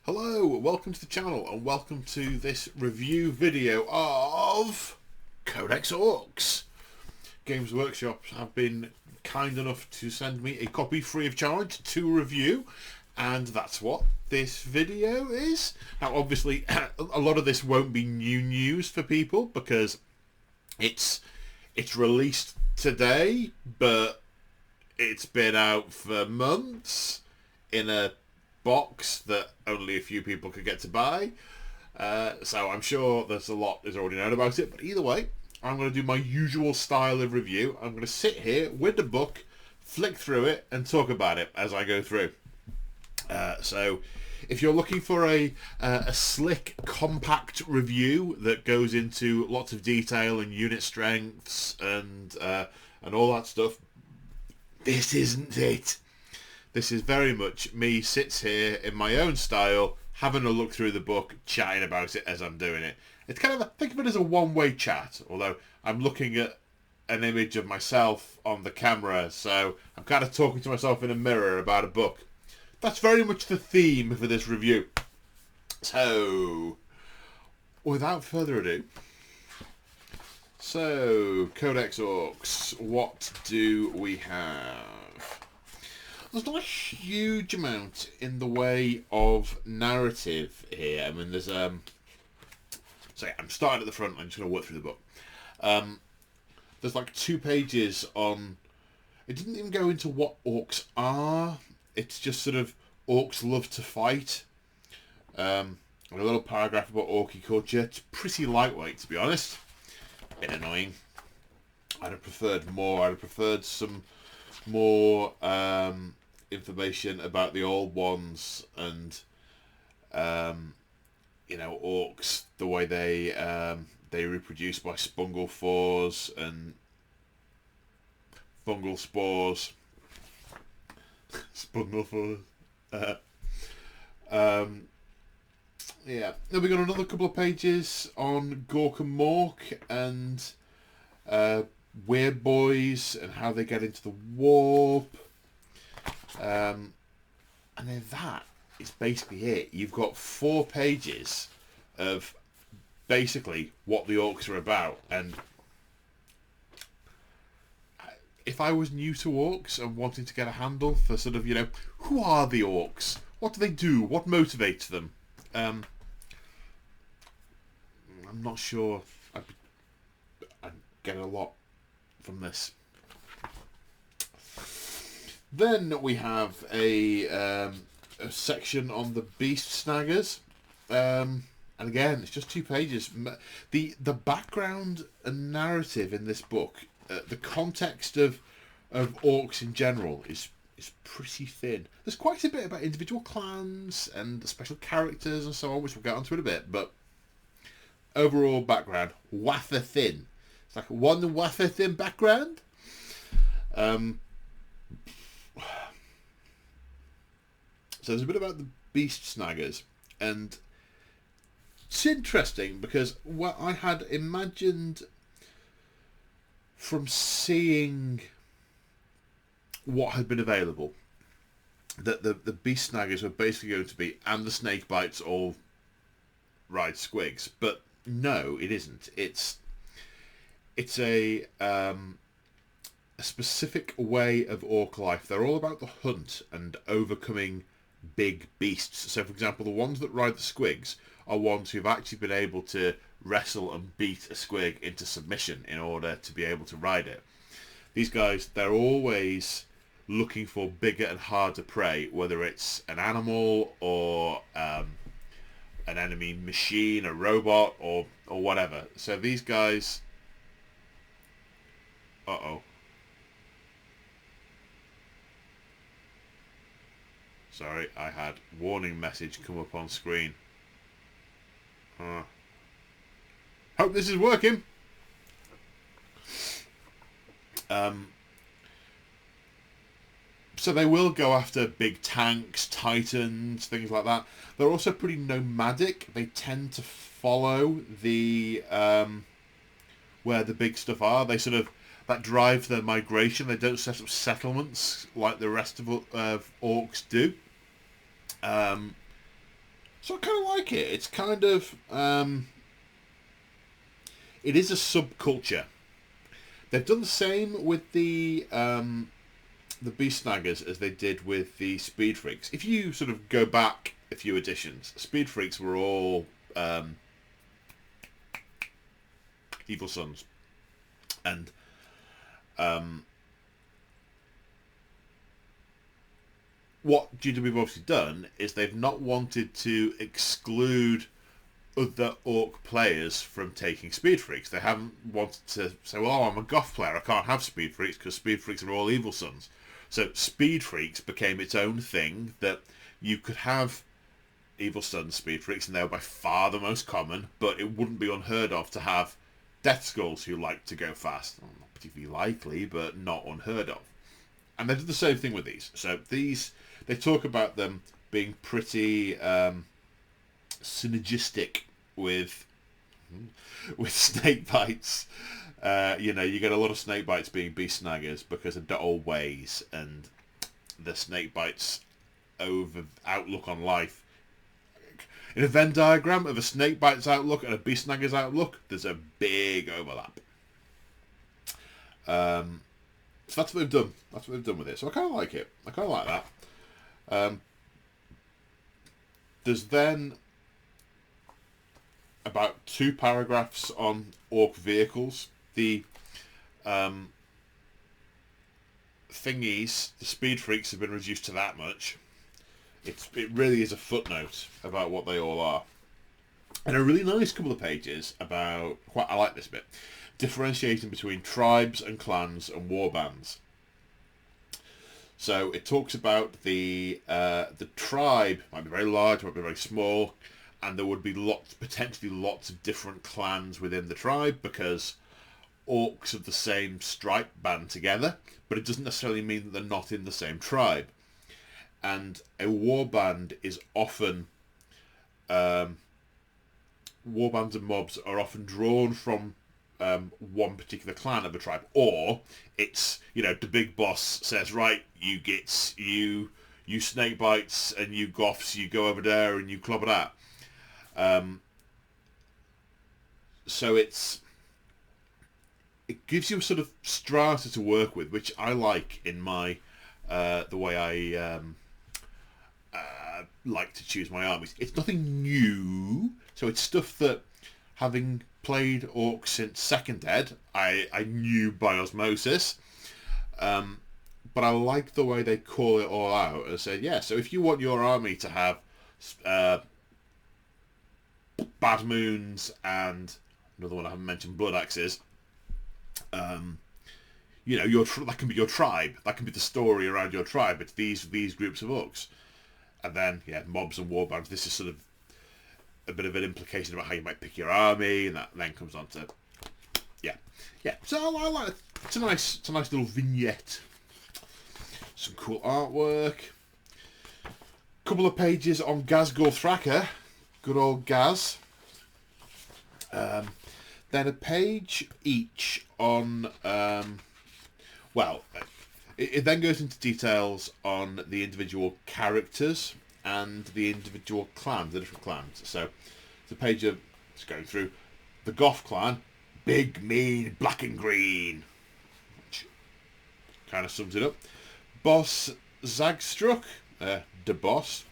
Hello, welcome to the channel and welcome to this review video of Codex Orks. Games Workshop have been kind enough to send me a copy free of charge to review, and that's what this video is. Now obviously a lot of this won't be new news for people because it's released today, but it's been out for months in a box that only a few people could get to buy, so I'm sure there's a lot is already known about it, but either way I'm going to do my usual style of review. I'm going to sit here with the book, flick through it and talk about it as I go through. So if you're looking for a slick, compact review that goes into lots of detail and unit strengths and all that stuff, this isn't it. This is very much me sits here in my own style, having a look through the book, chatting about it as I'm doing it. It's kind of think of it as a one-way chat, although I'm looking at an image of myself on the camera, so I'm kind of talking to myself in a mirror about a book. That's very much the theme for this review. So, without further ado, so Codex Orks, what do we have? There's not a huge amount in the way of narrative here. I mean, there's so yeah, I'm starting at the front. I'm just going to work through the book. There's like 2 pages on. It didn't even go into what orcs are. It's just sort of orcs love to fight. And a little paragraph about orky culture. It's pretty lightweight, to be honest. A bit annoying. I'd have preferred more. I'd have preferred some more information about the old ones and you know, orcs, the way they reproduce by spungle spores and fungal spores. Spungle spores. Yeah. Then we got another couple of pages on Gork and Mork and weird boys and how they get into the warp. And then that is basically it. You've got 4 pages of basically what the orcs are about. And if I was new to orcs and wanting to get a handle for sort of, you know, who are the orcs? What do they do? What motivates them? I'm not sure I'd get a lot from this. Then we have a section on the beast snaggers, and again it's just 2 pages. The background and narrative in this book, the context of orcs in general is pretty thin. There's quite a bit about individual clans and the special characters and so on, which we'll get onto in a bit, but overall background wafer thin. It's like one wafer thin background. So there's a bit about the beast snaggers, and it's interesting because what I had imagined from seeing what had been available, that the beast snaggers were basically going to be, and the snakebites all ride squigs, but no, it isn't. It's a specific way of orc life. They're all about the hunt and overcoming big beasts. So for example, the ones that ride the squigs are ones who've actually been able to wrestle and beat a squig into submission in order to be able to ride it. These guys, they're always looking for bigger and harder prey, whether it's an animal or an enemy machine, a robot, or whatever. So these guys, sorry, I had warning message come up on screen. Hope this is working. So they will go after big tanks, titans, things like that. They're also pretty nomadic. They tend to follow the where the big stuff are. They sort of, that drives their migration. They don't set up settlements like the rest of orcs do. So I kind of like it. It's kind of it is a subculture. They've done the same with the Beast Snaggers as they did with the Speed Freaks. If you sort of go back a few editions, Speed Freaks were all Evil Sunz, and what GW have obviously done is they've not wanted to exclude other Orc players from taking Speed Freaks. They haven't wanted to say, well, I'm a Goth player, I can't have Speed Freaks because Speed Freaks are all Evil Sunz. So Speed Freaks became its own thing, that you could have Evil Sunz Speed Freaks, and they were by far the most common, but it wouldn't be unheard of to have Deathskulls who like to go fast. Well, not particularly likely, but not unheard of. And they did the same thing with these. So these, they talk about them being pretty synergistic with Snakebites. You get a lot of Snakebites being Beast Snaggers because of the old ways and the Snakebites outlook on life. In a Venn diagram of a Snakebites outlook and a Beast Snagger's outlook, there's a big overlap. So that's what they've done. That's what they've done with it. So I kind of like it. I kind of like that. There's then about 2 paragraphs on Orc vehicles. The thingies, the Speed Freaks have been reduced to that much. It really is a footnote about what they all are. And a really nice couple of pages about, I like this bit, differentiating between tribes and clans and warbands. So it talks about the tribe might be very large, might be very small, and there would be potentially lots of different clans within the tribe because Orcs of the same stripe band together, but it doesn't necessarily mean that they're not in the same tribe. And a warband is often warbands and mobs are often drawn from one particular clan of a tribe, or it's, the big boss says, right, you gits, you Snakebites and you Goths, you go over there and you clobber that. So it gives you a sort of strata to work with, which I like in my the way I like to choose my armies. It's nothing new, so it's stuff that, having played Orcs since 2nd Ed, I knew by osmosis. But I like the way they call it all out and say, yeah, so if you want your army to have Bad Moons and another one I haven't mentioned, Blood Axes, that can be your tribe. That can be the story around your tribe. It's these groups of Orcs. And then, mobs and warbands. This is sort of a bit of an implication about how you might pick your army, and that then comes on to, yeah. So I like it. It's a nice little vignette. Some cool artwork. Couple of pages on Ghazghkull Thraka. Good old Gaz. Then a page each on, it then goes into details on the individual characters and the individual clans, the different clans. So it's a page of, just going through, the Goth clan, big, mean, black and green, which kind of sums it up. Boss Zagstruck, the boss.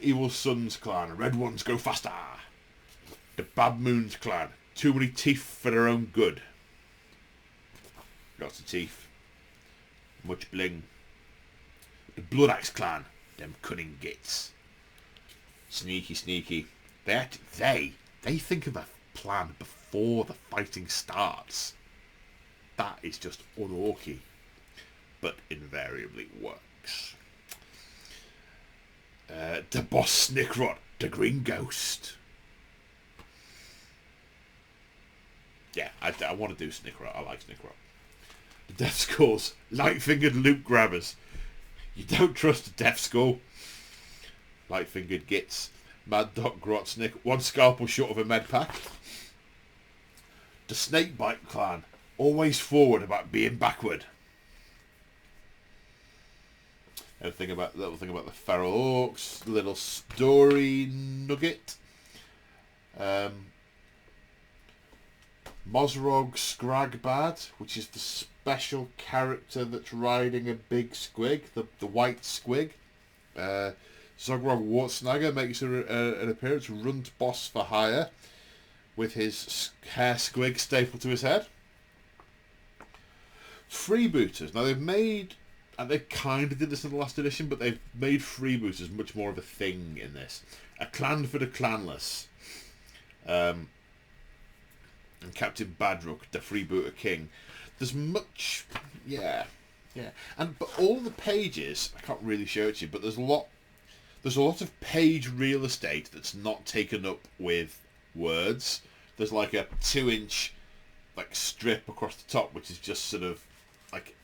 Evil Sunz clan, red ones go faster. The Bad Moons clan, too many teeth for their own good. Lots of teeth. Much bling. The Blood Axe clan, them cunning gits. Sneaky. They think of a plan before the fighting starts. That is just unorky, but invariably works. The boss Snickrot, the Green Ghost. Yeah, I want to do Snickrot. I like Snickrot. The Deathskulls, light-fingered loot grabbers. You don't trust a Deathskull. Light-fingered gits. Mad Doc Grotsnick, one scalpel short of a med pack. The Snakebite clan, always forward about being backward. Little thing about the feral orcs, little story nugget. Mosrog Scragbad, which is the special character that's riding a big squig, the white squig. Zogrog Wartsnagger makes an appearance, runt boss for hire, with his hair squig stapled to his head. Freebooters. Now they've made, and they kind of did this in the last edition, but they've made freebooters much more of a thing in this. A clan for the clanless. And Captain Badrook, the freebooter king. There's much, yeah. But all the pages, I can't really show it to you, but there's a lot of page real estate that's not taken up with words. There's like a 2-inch like strip across the top, which is just sort of like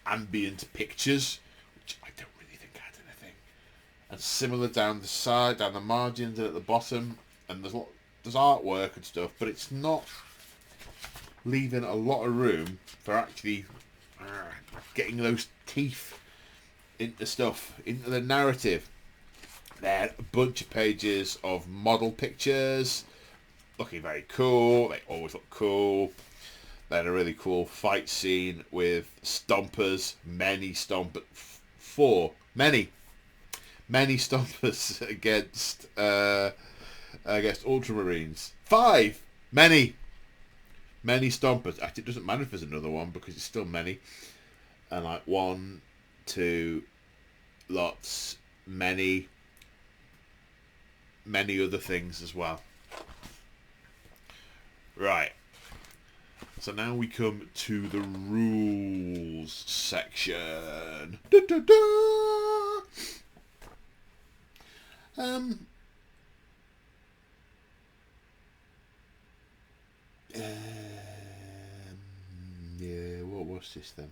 ambient pictures, which I don't really think add anything. And similar down the side, down the margins, and at the bottom, and there's artwork and stuff, but it's not leaving a lot of room for actually getting those teeth into stuff, into the narrative. There, a bunch of pages of model pictures, looking very cool. They always look cool. Then a really cool fight scene with stompers, many stompers against Ultramarines. 5, many stompers. Actually, it doesn't matter if there's another one because it's still many. And like 1, 2, lots, many other things as well. Right. So now we come to the rules section. Da, da, da. Yeah, what was this then?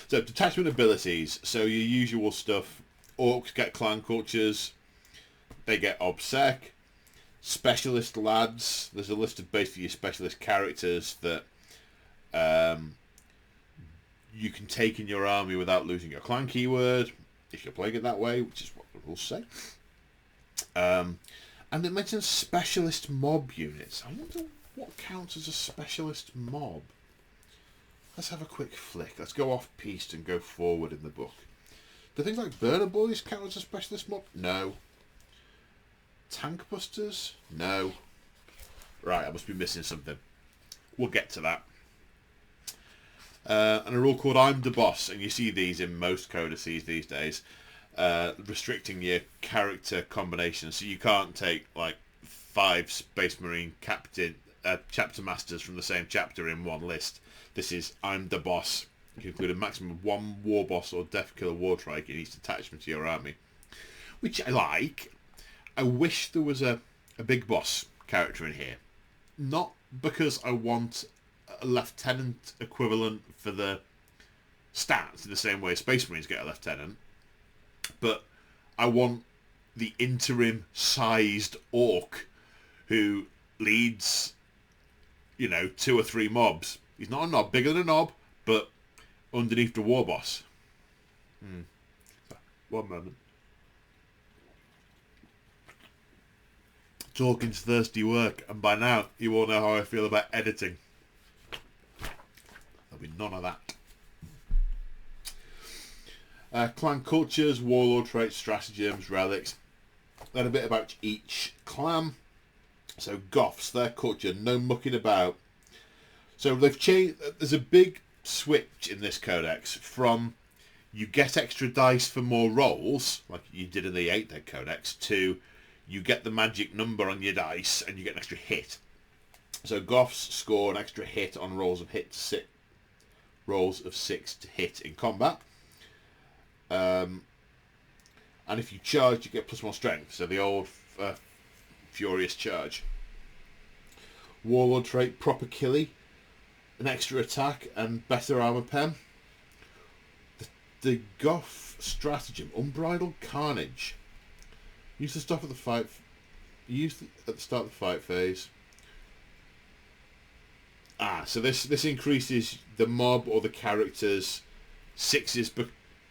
So detachment abilities. So your usual stuff. Orcs get clan cultures. They get obsec. Specialist lads. There's a list of basically your specialist characters that you can take in your army without losing your clan keyword, if you're playing it that way, which is what the rules say. And it mentions specialist mob units. I wonder what counts as a specialist mob. Let's have a quick flick. Let's go off piste and go forward in the book. Do things like burner boys count as a specialist mob? No. Tank busters? No. Right, I must be missing something. We'll get to that. And a rule called I'm the Boss, and you see these in most codices these days, restricting your character combinations, so you can't take like 5 Space Marine chapter masters from the same chapter in one list. This is I'm the Boss. You can include a maximum of 1 war boss or death killer war trike in each detachment to your army, which I like. I wish there was a big boss character in here, not because I want a lieutenant equivalent for the stats in the same way Space Marines get a lieutenant, but I want the interim sized orc who leads, 2 or 3 mobs. He's not a knob, bigger than a knob, but underneath the war boss. One moment. Talking's thirsty work, and by now you all know how I feel about editing. There'll be none of that. Clan cultures, Warlord Traits, Stratagems, Relics. Then a bit about each clan. So Goths, their culture, no mucking about. So they've changed. There's a big switch in this codex from you get extra dice for more rolls, like you did in the 8th Ed Codex, to you get the magic number on your dice and you get an extra hit. So Goths score an extra hit on rolls of 6 to hit in combat. And if you charge, you get +1 strength. So the old furious charge. Warlord trait, proper killy, an extra attack and better armor pen. The Goth stratagem, unbridled carnage. Use the stuff at the fight. Use at the start of the fight phase. So this increases the mob or the character's 6s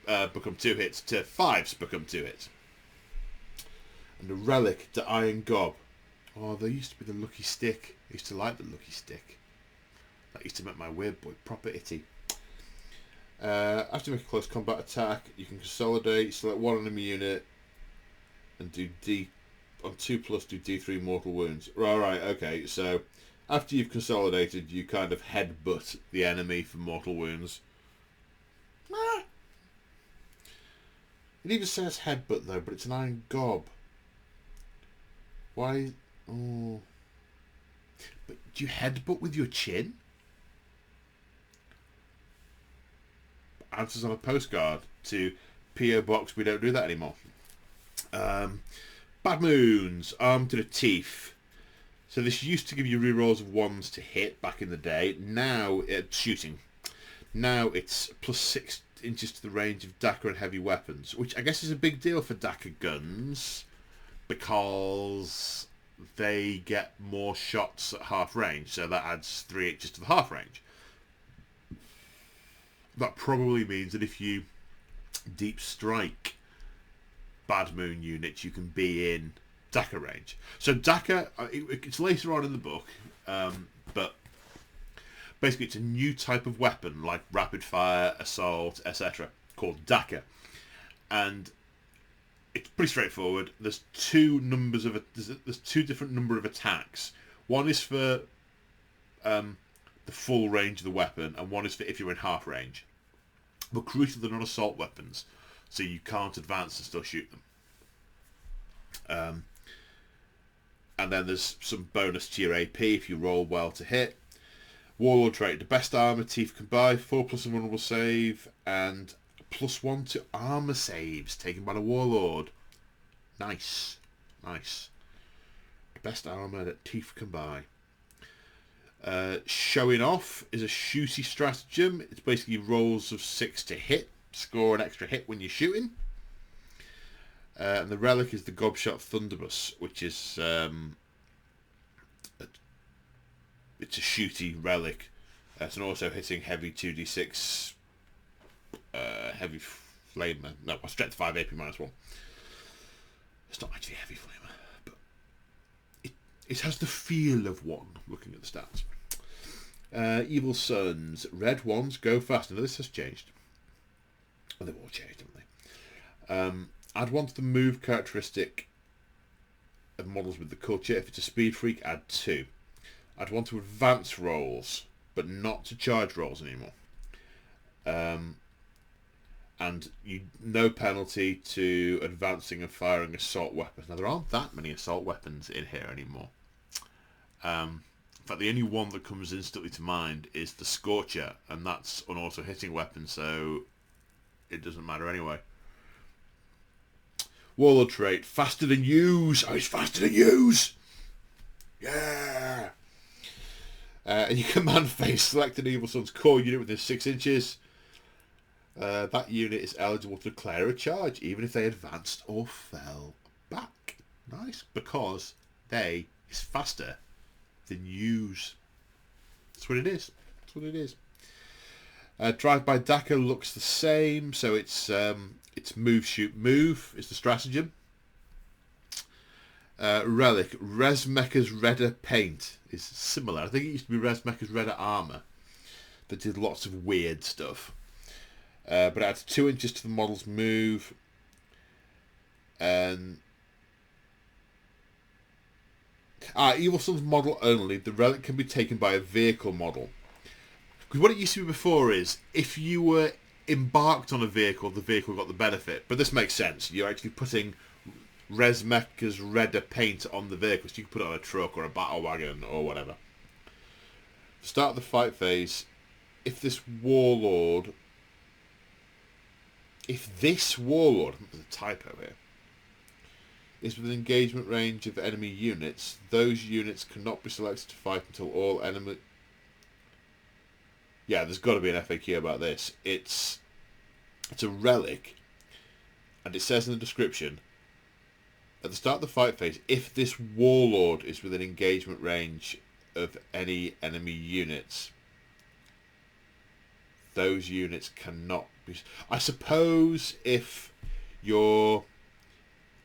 become 2 hits to 5s become 2 hits. And the Relic, the Iron Gob. Oh, there used to be the Lucky Stick. I used to like the Lucky Stick. That used to make my weird boy proper itty. After you make a close combat attack, you can consolidate, select one enemy unit, and do on 2+, do D3 mortal wounds. Right, okay, so after you've consolidated, you kind of headbutt the enemy for mortal wounds. It even says headbutt though, but it's an Iron Gob. Why? Oh. But do you headbutt with your chin? Answers on a postcard to P.O. Box, we don't do that anymore. Bad Moons, armed to the teeth. So this used to give you rerolls of 1s to hit back in the day. Now it's shooting. Now it's +6 inches to the range of Dakka and heavy weapons, which I guess is a big deal for Dakka guns because they get more shots at half range. So that adds 3 inches to the half range. That probably means that if you deep strike Bad Moon units, you can be in Dakka range. So Dakka, it's later on in the book, but basically it's a new type of weapon like rapid fire, assault, etc. called Dakka, and it's pretty straightforward. There's two different number of attacks. One is for the full range of the weapon, and one is for if you're in half range. But crucially, they're not assault weapons, so you can't advance and still shoot them. And then there's some bonus to your AP if you roll well to hit. Warlord Trait, the best armor, teeth can buy, 4+ invulnerable save, and +1 to armor saves taken by the Warlord. Nice. Best armor that teeth can buy. Showing Off is a shooty stratagem. It's basically rolls of 6 to hit, score an extra hit when you're shooting. And the Relic is the Gobshot Thunderbus, which is it's a shooty relic. It's an auto hitting heavy 2d6 heavy flamer. No, strength 5 AP -1. It's not actually a heavy flamer, but it has the feel of one. Looking at the stats. Evil Sunz, red ones go fast. Now this has changed. Well, they've all changed, haven't they? Add 1 to the move characteristic of models with the culture. If it's a speed freak, add 2. Add 1 to advance rolls, but not to charge rolls anymore. And no penalty to advancing and firing assault weapons. Now there aren't that many assault weapons in here anymore. In fact, the only one that comes instantly to mind is the Scorcher, and that's an auto hitting weapon, so it doesn't matter anyway. Warlord Trait, faster than use. Oh, it's faster than use. Yeah. In your command phase, select an Evil Sunz core unit within 6 inches. That unit is eligible to declare a charge, even if they advanced or fell back. Nice, because they is faster than use. That's what it is. Drive-by Dakka looks the same, so it's move, shoot, move is the stratagem. Relic, Resmecha's Redder paint is similar. I think it used to be Resmecha's Redder armor that did lots of weird stuff. But it adds 2 inches to the model's move. And Evil Sunz model only. The relic can be taken by a vehicle model. Because what it used to be before is, if you were embarked on a vehicle, the vehicle got the benefit. But this makes sense. You're actually putting Resmecha's Redder paint on the vehicle. So you can put it on a truck or a battle wagon or whatever. Start the fight phase. If this Warlord... there's a typo here, is within engagement range of enemy units, those units cannot be selected to fight until all enemy... Yeah, there's got to be an FAQ about this. It's a relic, and it says in the description, at the start of the fight phase, if this Warlord is within engagement range of any enemy units, those units cannot I suppose if your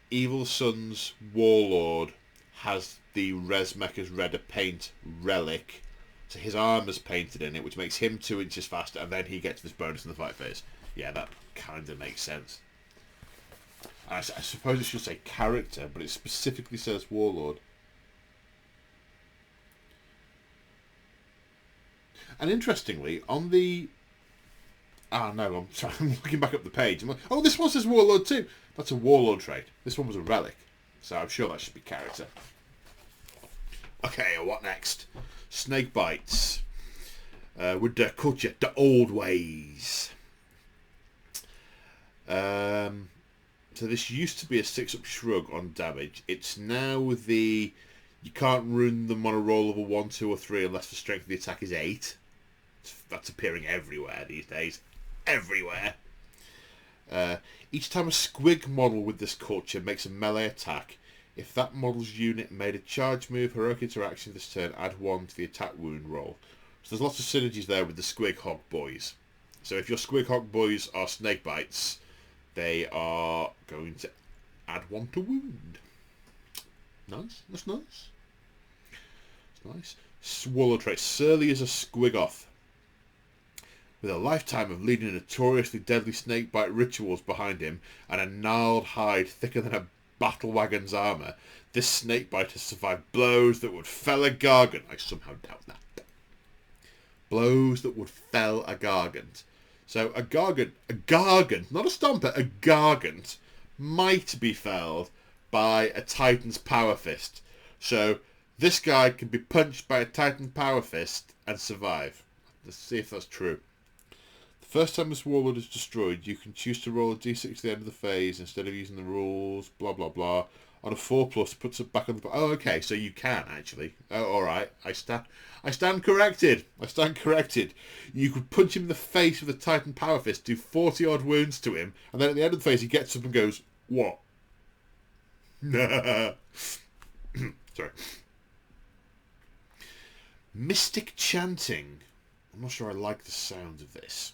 Evil Sunz Warlord has the Resmecha's Redder paint relic, so his armour's painted in it, which makes him 2 inches faster, and then he gets this bonus in the fight phase. Yeah, that kind of makes sense. I suppose it should say character, but it specifically says Warlord. And interestingly, on the... Ah, no, I'm sorry, I'm looking back up the page. I'm like, oh, this one says Warlord too. That's a Warlord trait. This one was a relic. So I'm sure that should be character. Okay, what next? Snakebites. With the culture, the old ways. So this used to be a 6-up shrug on damage. It's now the... You can't ruin them on a roll of a 1, 2 or 3 unless the strength of the attack is 8. That's appearing everywhere these days. Everywhere. Each time a squig model with this culture makes a melee attack, if that model's unit made a charge move, heroic interaction this turn, add 1 to the attack wound roll. So there's lots of synergies there with the squig hog boys. So if your squig hog boys are snakebites, they are going to add 1 to wound. Nice. That's nice. That's nice. Warlord Traits. Surly is a squigoth. With a lifetime of leading notoriously deadly snakebite rituals behind him and a gnarled hide thicker than a battle wagon's armour, this snakebite has survived blows that would fell a gargant. I somehow doubt that. Blows that would fell a gargant. So a gargant, not a stomper, a gargant might be felled by a Titan's power fist. So this guy can be punched by a Titan power fist and survive. Let's see if that's true. The first time this warlord is destroyed, you can choose to roll a d6 at the end of the phase instead of using the rules, blah blah blah. On a 4+, puts it back on the... Oh, okay, so you can, actually. Oh, alright. I stand corrected. You could punch him in the face with a Titan power fist, do 40-odd wounds to him, and then at the end of the phase he gets up and goes, what? Sorry. Mystic chanting. I'm not sure I like the sound of this.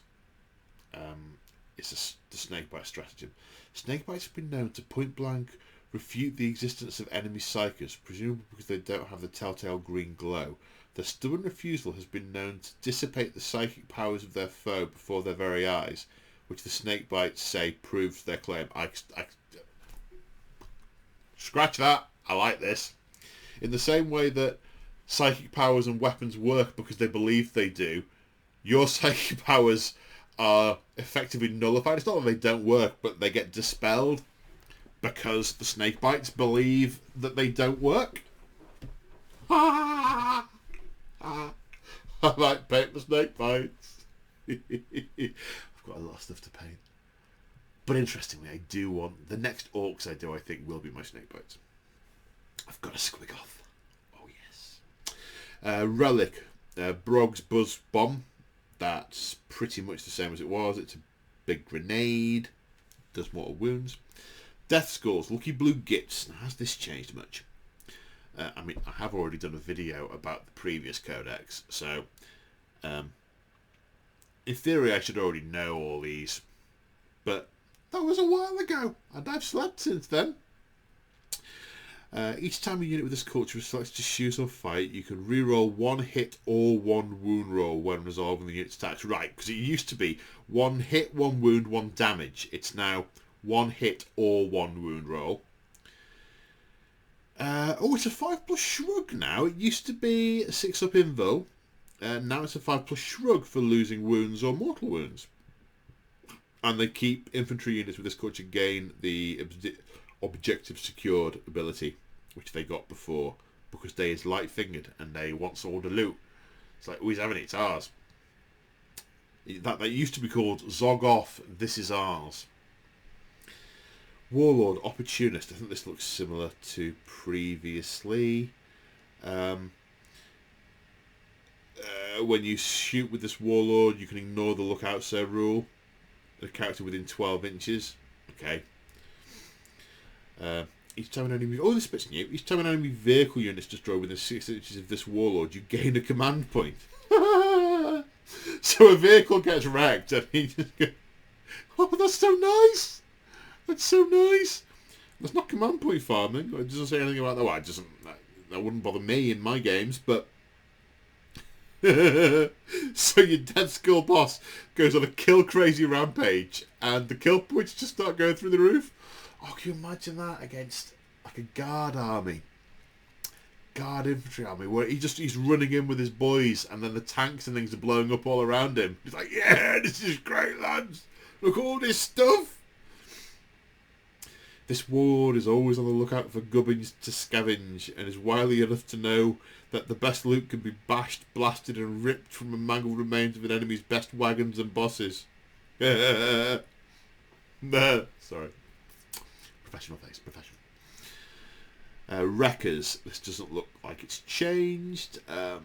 It's the snakebite stratagem. Snakebites have been known to point blank refute the existence of enemy psychers, presumably because they don't have the telltale green glow. Their stubborn refusal has been known to dissipate the psychic powers of their foe before their very eyes, which the snakebites say proves their claim. I scratch that. I like this. In the same way that psychic powers and weapons work because they believe they do, your psychic powers are effectively nullified. It's not that they don't work, but they get dispelled because the snakebites believe that they don't work. I like paint the snakebites. I've got a lot of stuff to paint. But interestingly, I do want... The next orcs I do, I think, will be my snakebites. I've got a squigoth. Oh, yes. Relic. Brog's Buzz Bomb. That's pretty much the same as it was. It's a big grenade. Does mortal wounds. Deathskulls. Lucky Blue Gits. Now, has this changed much? I mean, I have already done a video about the previous codex, so in theory I should already know all these, but that was a while ago, and I've slept since then. Each time a unit with this culture selects to choose or fight, you can reroll 1 hit or 1 wound roll when resolving the unit's attacks. Right, because it used to be 1 hit, 1 wound, 1 damage. It's now 1 hit or 1 wound roll. Oh, it's a 5+ shrug now. It used to be a 6-up invo. Now it's a 5+ shrug for losing wounds or mortal wounds. And they keep infantry units with this culture gain the objective secured ability, which they got before, because they is light-fingered and they want all the loot. It's like, who's having it? It's ours. That used to be called Zog Off, this is ours. Warlord, Opportunist. I think this looks similar to previously. When you shoot with this Warlord, you can ignore the Look Out Sir rule. The character within 12 inches. Okay. Each time an enemy... Oh, this bit's new. Each time an enemy vehicle unit is destroyed within 6 inches of this Warlord, you gain a command point. So a vehicle gets wrecked and he just goes... Oh, that's so nice. That's so nice. That's not command point farming. It doesn't say anything about that. Well, it doesn't. That wouldn't bother me in my games, but. So your dead skull boss goes on a kill crazy rampage, and the kill points just start going through the roof. Oh, can you imagine that against like a guard infantry army, where he's running in with his boys, and then the tanks and things are blowing up all around him. He's like, yeah, this is great, lads. Look at all this stuff. This ward is always on the lookout for gubbins to scavenge, and is wily enough to know that the best loot can be bashed, blasted, and ripped from the mangled remains of an enemy's best wagons and bosses. Sorry. Professional face, professional. Wreckers. This doesn't look like it's changed. A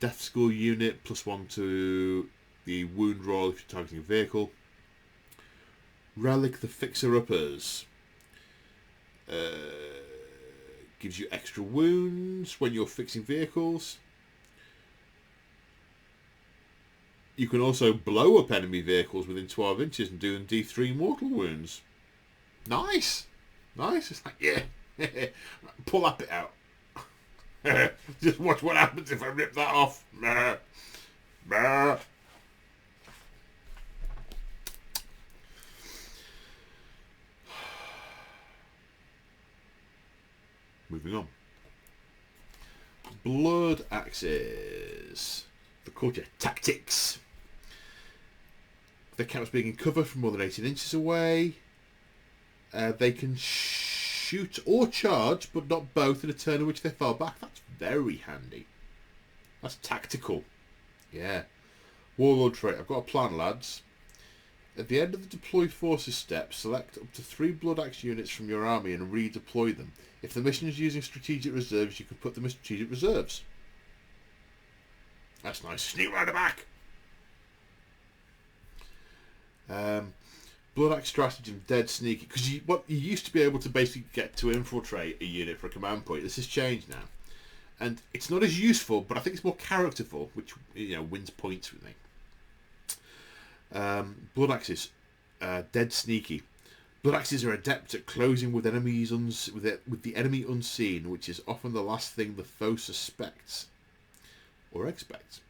Deathskull unit, +1 to the wound roll if you're targeting a vehicle. Relic the Fixer-Uppers. Gives you extra wounds when you're fixing vehicles. You can also blow up enemy vehicles within 12 inches and do them D3 mortal wounds. Nice! Nice. It's like, yeah. Pull that bit out. Just watch what happens if I rip that off. Moving on. Blood axes. The culture tactics. They count as being in cover from more than 18 inches away. They can shoot or charge, but not both, in a turn in which they fall back. That's very handy. That's tactical. Yeah. Warlord Trait. I've got a plan, lads. At the end of the deploy forces step, select up to 3 blood axe units from your army and redeploy them. If the mission is using strategic reserves, you can put them in strategic reserves. That's nice. Sneak round the back. Blood axe stratagem, dead sneaky. Because you used to be able to basically get to infiltrate a unit for a command point. This has changed now, and it's not as useful, but I think it's more characterful, which wins points with me. Blood axes, dead sneaky. Blood axes are adept at closing with enemies with the enemy unseen, which is often the last thing the foe suspects or expects.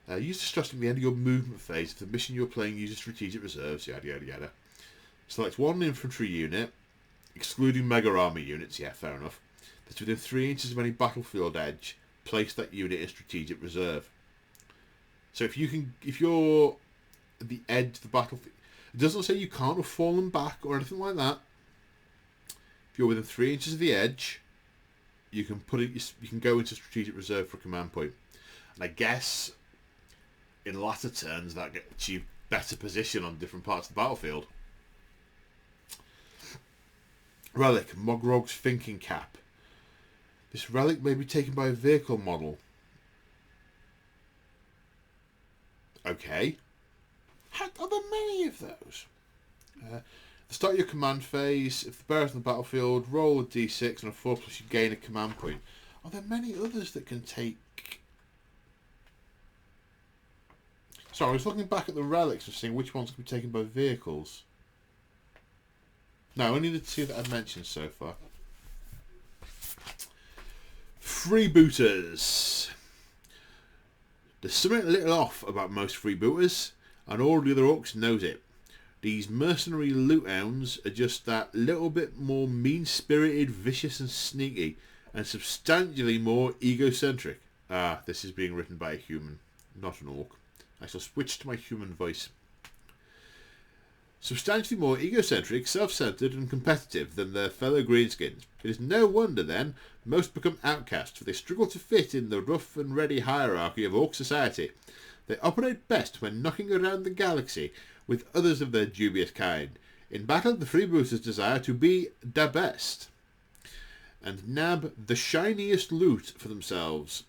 Use the stratagem at the end of your movement phase if the mission you're playing uses strategic reserves, yada yada yada. Select one infantry unit, excluding mega army units, yeah, fair enough, that's within 3 inches of any battlefield edge. Place that unit in strategic reserve. So if you're at the edge of the battlefield, it doesn't say you can't have fallen back or anything like that. If you're within 3 inches of the edge, you can go into strategic reserve for a command point. And I guess in latter turns that gets you better position on different parts of the battlefield. Relic, Mogrog's thinking cap. This relic may be taken by a vehicle model. Okay. Are there many of those? At the start of your command phase, if the bearer's on the battlefield, roll a d6 and a 4+, you gain a command point. Are there many others that can take... Sorry, I was looking back at the relics and seeing which ones can be taken by vehicles. No, only the 2 that I've mentioned so far. Freebooters. There's something a little off about most freebooters, and all the other orcs knows it. These mercenary loot hounds are just that little bit more mean-spirited, vicious and sneaky, and substantially more egocentric. Ah, this is being written by a human, not an orc. I shall switch to my human voice. Substantially more egocentric, self-centered and competitive than their fellow greenskins. It is no wonder, then, most become outcasts, for they struggle to fit in the rough and ready hierarchy of orc society. They operate best when knocking around the galaxy with others of their dubious kind. In battle, the freebooters desire to be the best and nab the shiniest loot for themselves.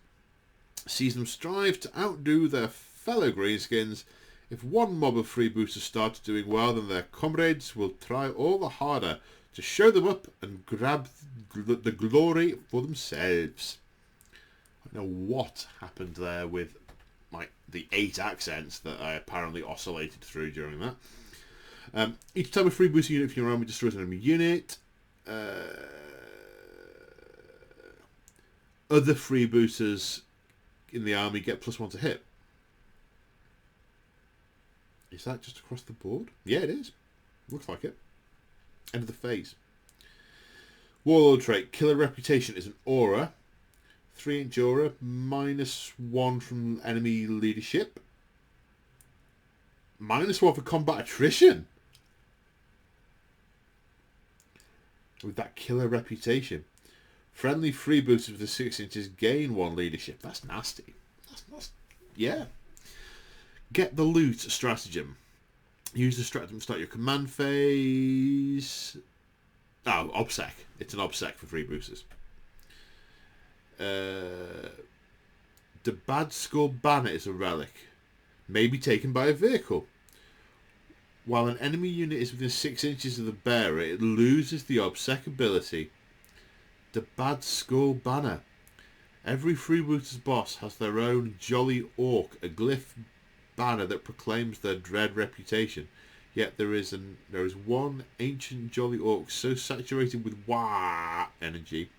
Sees them strive to outdo their fellow greenskins. If one mob of freebooters starts doing well, then their comrades will try all the harder to show them up and grab the glory for themselves. I don't know what happened there with the 8 accents that I apparently oscillated through during that. Each time a freebooter unit from your army destroys an enemy unit, other freebooters in the army get +1 to hit. Is that just across the board? Yeah, it is. Looks like it. End of the phase. Warlord Trait. Killer Reputation is an aura. 3-inch aura. -1 from enemy leadership. -1 for combat attrition. With that killer reputation. Friendly freebooters with the 6 inches gain 1 leadership. That's nasty. That's yeah. Get the loot stratagem. Use the stratagem to start your command phase. Oh, OBSEC. It's an OBSEC for freebooters. The Bad Skull Banner is a relic. May be taken by a vehicle. While an enemy unit is within 6 inches of the bearer, it loses the OBSEC ability. The Bad Skull Banner. Every freebooter's boss has their own Jolly Orc, a glyph banner that proclaims their dread reputation. Yet there is one ancient Jolly Orc so saturated with Waaagh energy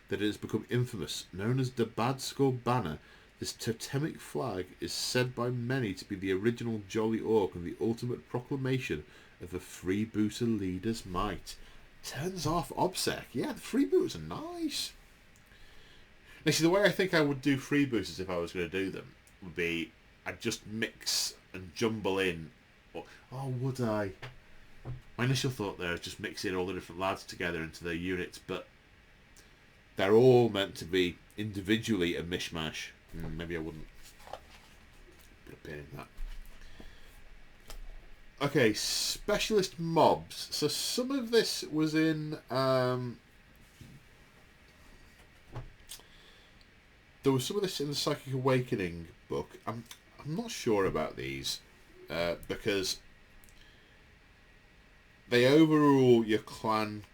that it has become infamous. Known as the Bad Skull Banner, this totemic flag is said by many to be the original Jolly Orc and the ultimate proclamation of a freebooter leader's might. Turns off OBSEC. Yeah, the freebooters are nice. Now, see, the way I think I would do freebooters if I was going to do them would be I'd just mix and jumble in. Oh, would I? My initial thought there is just mixing all the different lads together into their units, but they're all meant to be individually a mishmash. Maybe I wouldn't put a pin in that. Okay, specialist mobs. So some of this was in... there was some of this in the Psychic Awakening book. I'm not sure about these because they overrule your clan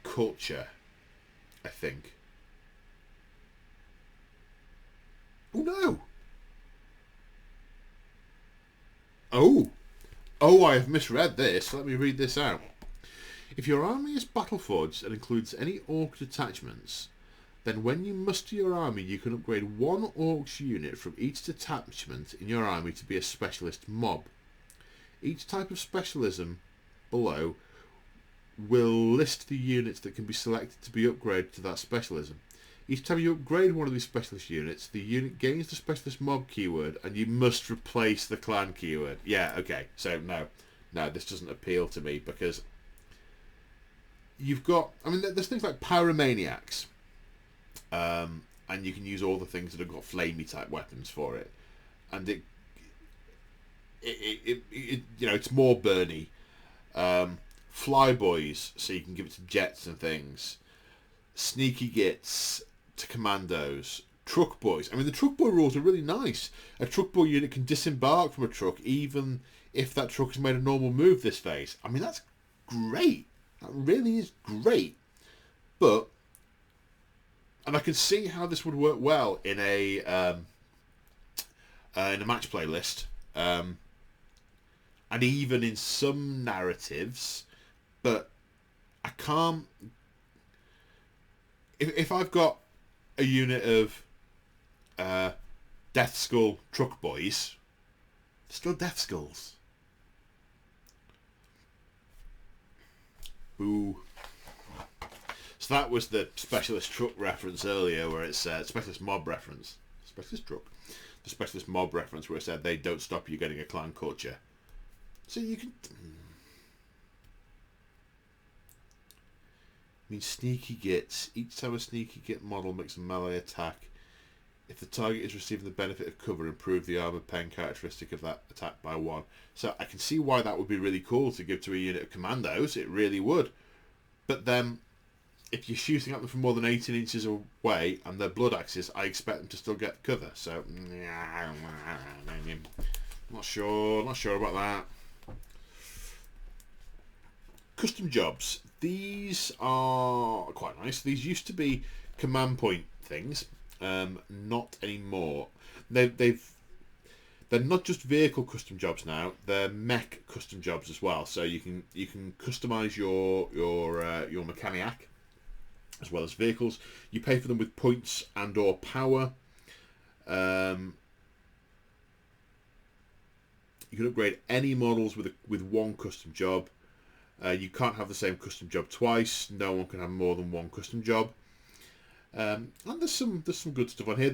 culture, I think. Oh no! Oh, I have misread this. Let me read this out. If your army is battleforged and includes any Orc detachments, then when you muster your army, you can upgrade 1 Orcs unit from each detachment in your army to be a specialist mob. Each type of specialism below will list the units that can be selected to be upgraded to that specialism. Each time you upgrade one of these specialist units, the unit gains the specialist mob keyword, and you must replace the clan keyword. Yeah, okay. So no, this doesn't appeal to me because you've got... I mean, there's things like pyromaniacs. And you can use all the things that have got flamey type weapons for it, and it you know, it's more burny. Flyboys, so you can give it to jets and things. Sneaky gits to commandos. Truck boys. I mean, the truck boy rules are really nice. A truck boy unit can disembark from a truck even if that truck has made a normal move this phase. I mean, that's great. That really is great. But and I can see how this would work well in a match play list, and even in some narratives. But I can't. If I've got a unit of Deathskull truck boys, still Deathskulls. Boo. So that was the specialist truck reference earlier, where it's specialist mob reference. Specialist truck. The specialist mob reference where it said they don't stop you getting a clan culture. So you can... I mean, sneaky gits. Each time a sneaky git model makes a melee attack, if the target is receiving the benefit of cover, improve the armor pen characteristic of that attack by 1. So I can see why that would be really cool to give to a unit of commandos. It really would. But then, if you're shooting at them from more than 18 inches away and they're blood axes, I expect them to still get cover. So, not sure about that. Custom jobs. These are quite nice. These used to be command point things, not anymore. They've they're not just vehicle custom jobs now; they're mech custom jobs as well. So you can customize your mechaniac as well as vehicles. You pay for them with points and or power. You can upgrade any models with one custom job. You can't have the same custom job twice. No one can have more than one custom job. And there's some good stuff on here.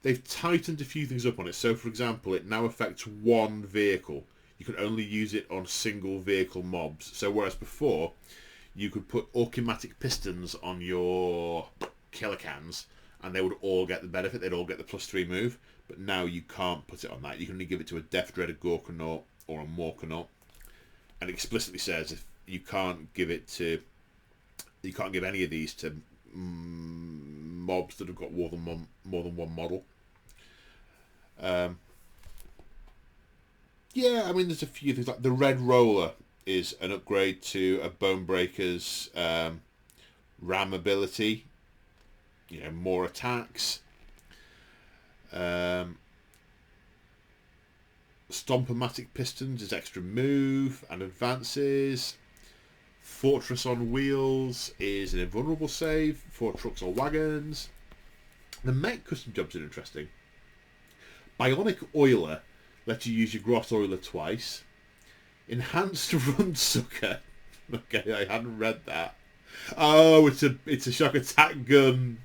They've tightened a few things up on it. So, for example, it now affects one vehicle. You can only use it on single vehicle mobs. So, whereas before, you could put Orkimatic pistons on your killer cans, and they would all get the benefit. They'd all get the +3 move. But now you can't put it on that. You can only give it to a Death Dreader Gorkanaut or a Morkanaut. And it explicitly says if you can't give any of these to mobs that have got more than one model. Yeah, I mean, there's a few things like the Red Roller is an upgrade to a Bonebreaker's ram ability. You know, more attacks. Stompomatic Pistons is extra move and advances. Fortress on Wheels is an invulnerable save for trucks or wagons. The mech custom jobs are interesting. Bionic Oiler lets you use your Grot Oiler twice. Enhanced Run Sucker. Okay, I hadn't read that. Oh, it's a shock attack gun.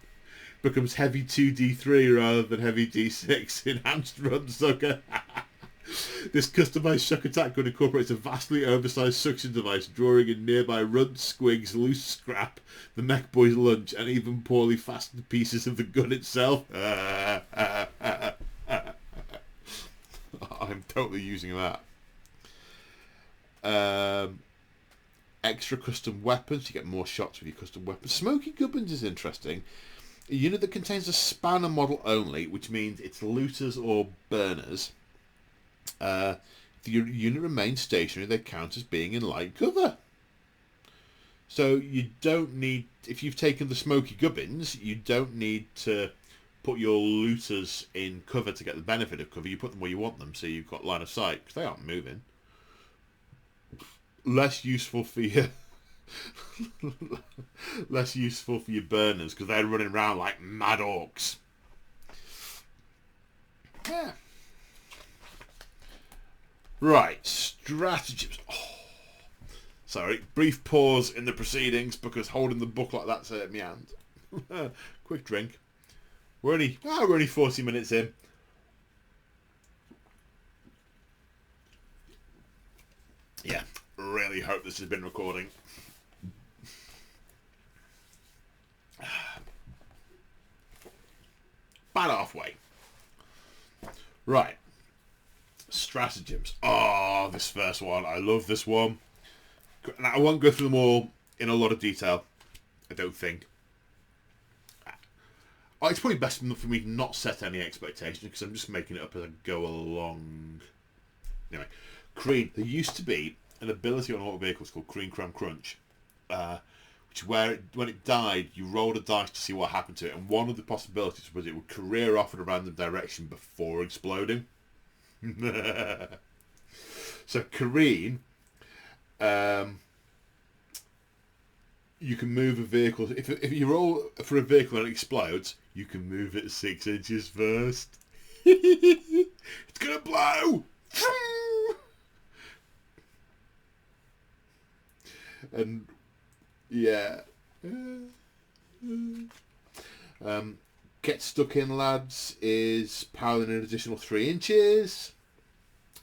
Becomes heavy 2d3 rather than heavy d6. Enhanced Run Sucker. This customized shock attack gun incorporates a vastly oversized suction device, drawing in nearby runt, squigs, loose scrap, the mech boy's lunch, and even poorly fastened pieces of the gun itself. I'm totally using that. Extra custom weapons. You get more shots with your custom weapons. Smoky Gubbins is interesting. A unit that contains a spanner model only, which means it's looters or burners. If the unit remains stationary, they count as being in light cover. So you don't need, if you've taken the Smoky Gubbins, you don't need to put your looters in cover to get the benefit of cover. You put them where you want them, so you've got line of sight, because they aren't moving. Less useful for your burners, because they're running around like mad orcs. Yeah. Right, stratagems. Oh. Sorry, brief pause in the proceedings because holding the book like that's hurt me hand. Quick drink. We're only 40 minutes in. Yeah, really hope this has been recording. About halfway. Right. Stratagems. Oh, this first one. I love this one. Now, I won't go through them all in a lot of detail. I don't think. Oh, it's probably best for me to not set any expectations because I'm just making it up as I go along. Anyway, Crean. There used to be an ability on auto vehicles called Crean Cram Crunch, which when it died, you rolled a dice to see what happened to it, and one of the possibilities was it would career off in a random direction before exploding. So Kareen, you can move a vehicle. If you roll for a vehicle and it explodes, you can move it 6 inches first. It's gonna blow. And yeah. Get Stuck In, Lads is powering an additional 3 inches.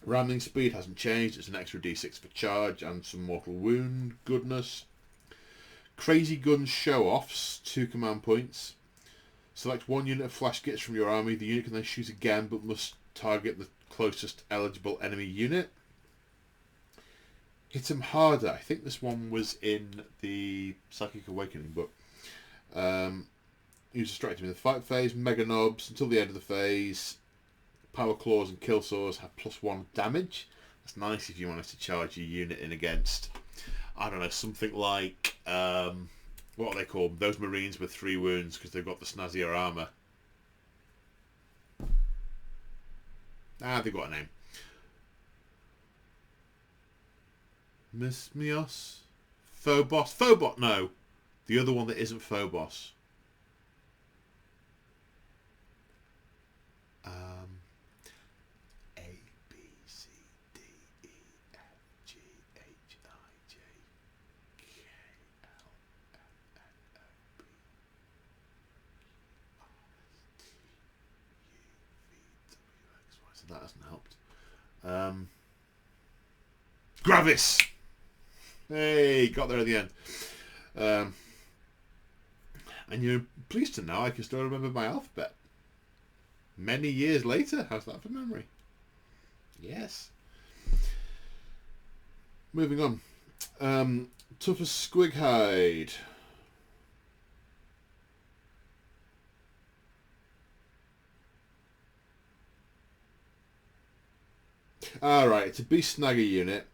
Ramming speed hasn't changed. It's an extra d6 for charge and some mortal wound goodness. Crazy Gun Show-Offs, 2 command points. Select one unit of flash gits from your army. The unit can then shoot again but must target the closest eligible enemy unit. Hit 'em harder. I think this one was in the Psychic Awakening book. Use Distracting in the fight phase. Mega Knobs until the end of the phase. Power Claws and Kill Saws have +1 damage. That's nice if you wanted to charge your unit in against, I don't know, something like, what are they called? Those Marines with 3 wounds because they've got the snazzier armour. They've got a name. Mios? Phobos? Phobot? No. The other one that isn't Phobos. A, B, C, D, E, F, G, H, I, J, K, L, M, N, O, P, Q, R, S, T, U, V, W, X, Y. So that hasn't helped. Gravis! Hey, got there at the end. And you're pleased to know I can still remember my alphabet. Many years later. How's that for memory? Yes. Moving on. Toughest squig hide. Alright, it's a beast snagger unit,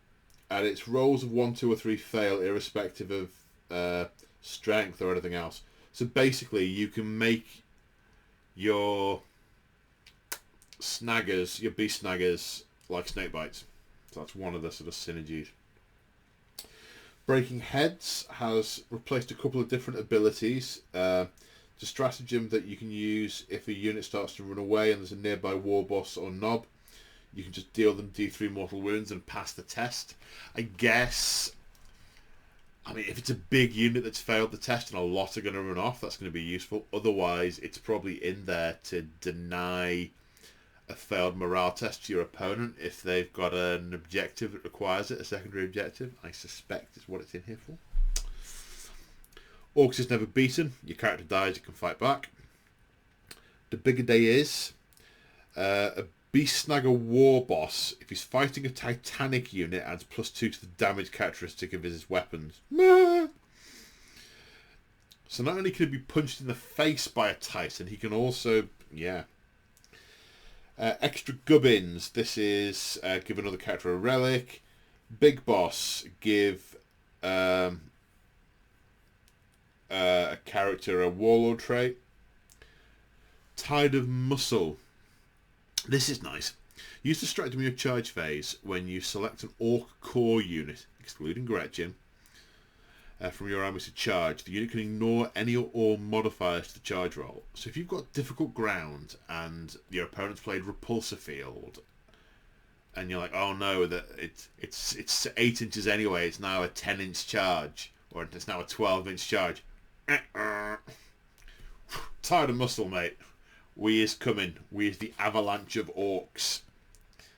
and its rolls of 1, 2 or 3 fail irrespective of strength or anything else. So basically you can make your snaggers, your beast snaggers, like Snakebites. So that's one of the sort of synergies. Breaking Heads has replaced a couple of different abilities. The stratagem that you can use if a unit starts to run away and there's a nearby war boss or knob, you can just deal them D3 mortal wounds and pass the test. I guess, I mean, if it's a big unit that's failed the test and a lot are going to run off, that's going to be useful. Otherwise, it's probably in there to deny a failed morale test to your opponent if they've got an objective that requires it, a secondary objective. I suspect it's what it's in here for. Orks is never beaten. Your character dies, you can fight back. The bigger day is a Beast Snagger War Boss, if he's fighting a Titanic unit, adds +2 to the damage characteristic of his weapons. So not only can he be punched in the face by a Titan, he can also, yeah. Extra gubbins. This is give another character a relic. Big Boss, give a character a Warlord Trait. Tide of Muscle. This is nice. Use the stratagem in your charge phase when you select an Orc core unit, excluding Gretchen, from your army to charge. The unit can ignore any or all modifiers to the charge roll. So if you've got difficult ground and your opponent's played Repulsor Field, and you're like, oh no, that it's 8 inches anyway, it's now a 10-inch charge, or it's now a 12-inch charge. Tired of muscle, mate. We is coming. We is the avalanche of orcs.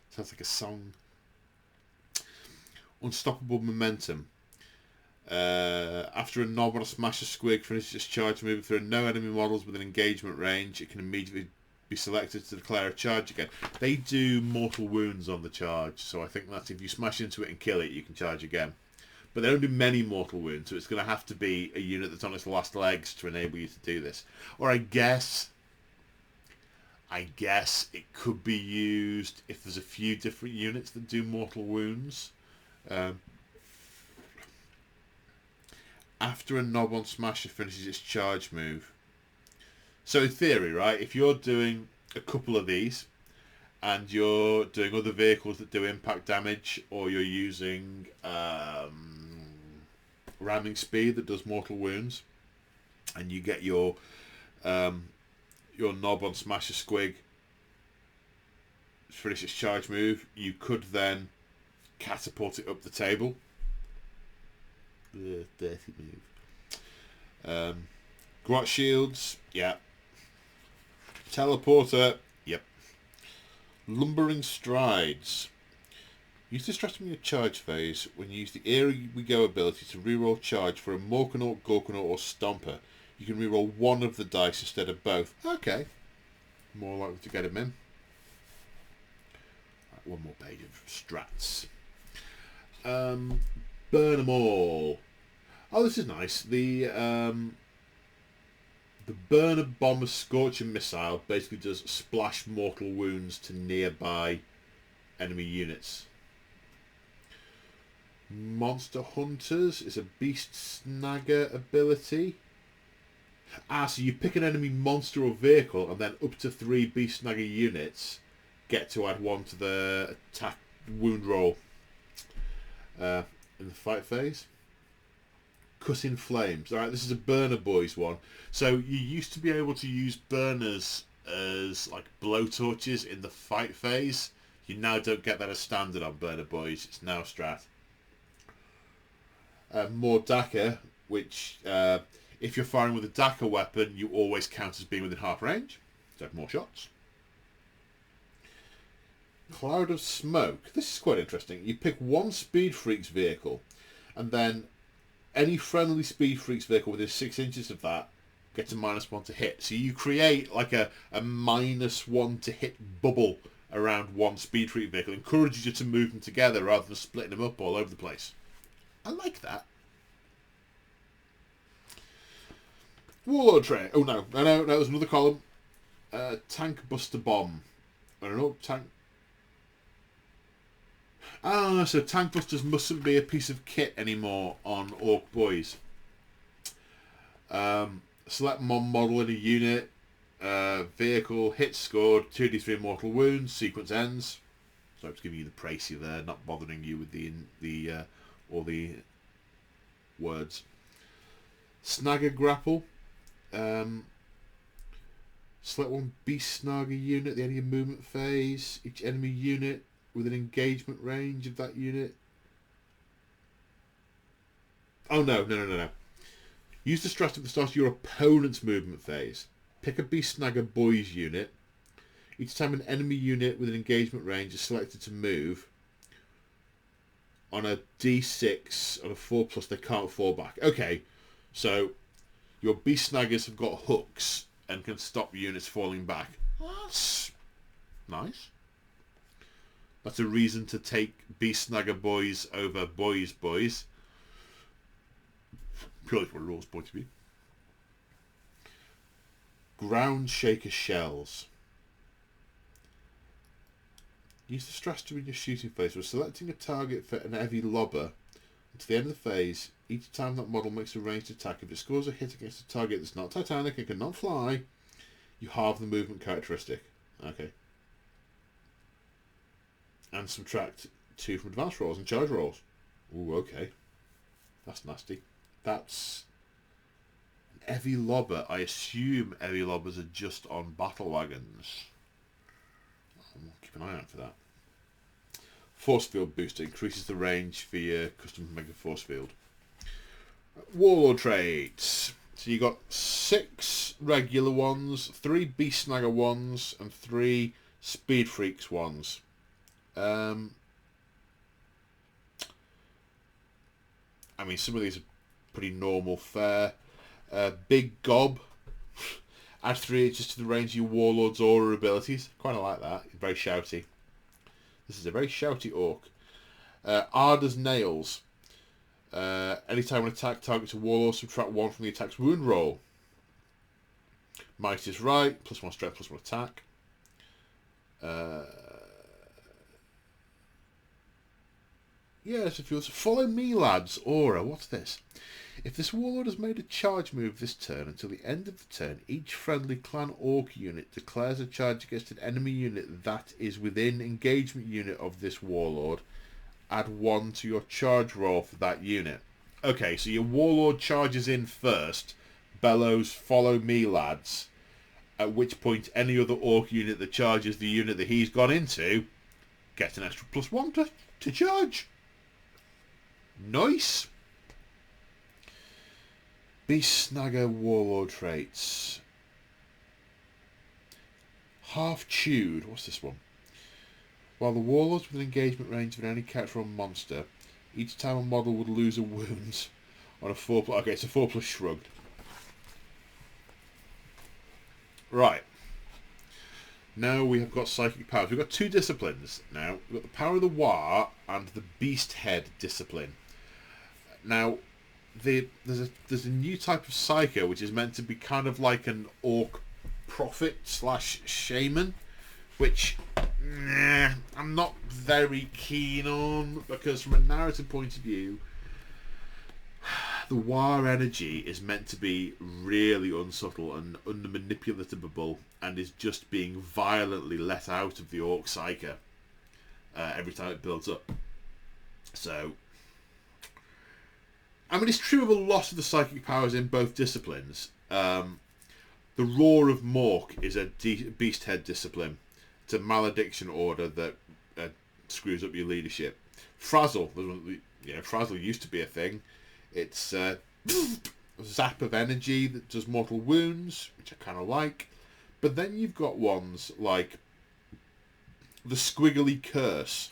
Sounds like a song. Unstoppable momentum. After a knob on a smasher squig finishes its charge move, if there are no enemy models within engagement range, it can immediately be selected to declare a charge again. They do mortal wounds on the charge, so I think that's if you smash into it and kill it, you can charge again. But they don't do many mortal wounds, so it's going to have to be a unit that's on its last legs to enable you to do this. Or I guess it could be used if there's a few different units that do mortal wounds. After a knob on Smasher finishes its charge move. So in theory, right, if you're doing a couple of these and you're doing other vehicles that do impact damage, or you're using ramming speed that does mortal wounds, and you get your knob on Smasher Squig finish its charge move, you could then catapult it up the table. The dirty move. Grot shields, yeah. Teleporter, yep. Lumbering strides. Use the stratagem in your charge phase when you use the Here We Go ability to reroll charge for a Morkanaut, Gorkanaut or Stomper. You can reroll one of the dice instead of both. Okay. More likely to get him in. Right, one more page of strats. Burn them all. Oh, this is nice. The Burner Bomber Scorcher Missile basically does splash mortal wounds to nearby enemy units. Monster Hunters is a Beast Snagger ability. So you pick an enemy monster or vehicle and then up to 3 Beast Snagger units get to add 1 to the attack wound roll in the fight phase. Cutting Flames. Alright, this is a Burner Boys one. So you used to be able to use burners as like blowtorches in the fight phase. You now don't get that as standard on Burner Boys. It's now strat. More Daka, which if you're firing with a Daka weapon, you always count as being within half range. So have more shots. Cloud of Smoke. This is quite interesting. You pick 1 Speed Freaks vehicle, and then any friendly Speed Freaks vehicle within 6 inches of that gets a -1 to hit. So you create like a -1 to hit bubble around 1 Speed Freak vehicle. Encourages you to move them together rather than splitting them up all over the place. I like that. Warlord Traits. Oh no, there's another column. Tank Buster Bomb. I don't know, tank. Ah, so Tank Busters mustn't be a piece of kit anymore on Orc Boys. Select model in a unit. Vehicle, hit scored, 2d3 mortal wounds, sequence ends. So I'm just giving you the précis there, not bothering you with all the words. Snagger Grapple. Select 1 Beast Snagger unit at the end of your movement phase. Each enemy unit within engagement range of that unit. Oh no. Use the strat at the start of your opponent's movement phase. Pick a Beast Snagger Boys unit. Each time an enemy unit within engagement range is selected to move, on a D6 on a 4+, they can't fall back. Okay, so your Beast Snaggers have got hooks and can stop units falling back. That's nice. That's a reason to take Beast Snagger Boys over Boys. Purely from a rules point of view. Ground Shaker Shells. Use the strat in your shooting phase. We're selecting a target for an heavy lobber. To the end of the phase, each time that model makes a ranged attack, if it scores a hit against a target that's not Titanic and cannot fly, you halve the movement characteristic. Okay. And subtract 2 from advanced rolls and charge rolls. Ooh, okay. That's nasty. That's an heavy lobber. I assume heavy lobbers are just on battle wagons. I'll keep an eye out for that. Force Field Booster increases the range for your custom Mega Force Field. Warlord Traits. So you got 6 regular ones, 3 Beast Snagger ones, and 3 Speed Freaks ones. I mean, some of these are pretty normal fare. Big Gob. Add 3 inches to the range of your Warlord's aura abilities. Quite like that. Very shouty. This is a very shouty orc. Arda's Nails. Anytime an attack targets a Warlord, subtract 1 from the attack's wound roll. Might is right. +1 strength, +1 attack. Yes, if you follow me, lads. Aura. What's this? If this Warlord has made a charge move this turn, until the end of the turn, each friendly clan orc unit declares a charge against an enemy unit that is within engagement unit of this Warlord. Add 1 to your charge roll for that unit. Okay, so your Warlord charges in first, bellows, follow me, lads. At which point, any other orc unit that charges the unit that he's gone into gets an extra +1 to charge. Nice. Beast Snagger Warlord Traits. Half Chewed. What's this one? While the Warlord's within engagement range of any character or monster, each time a model would lose a wound on a 4+. Okay, it's a 4+ shrugged. Right. Now we have got psychic powers. We've got 2 disciplines now. We've got the power of the Waaagh and the Beast Head discipline. Now, there's a new type of psycho which is meant to be kind of like an orc prophet / shaman, which I'm not very keen on, because from a narrative point of view, the Waaagh energy is meant to be really unsubtle and unmanipulatable, and is just being violently let out of the Orc Psyker every time it builds up. So, I mean, it's true of a lot of the psychic powers in both disciplines. The Roar of Mork is a beast head discipline. It's a malediction order that screws up your leadership. Frazzle, Frazzle used to be a thing. It's a zap of energy that does mortal wounds, which I kind of like. But then you've got ones like the Squiggly Curse.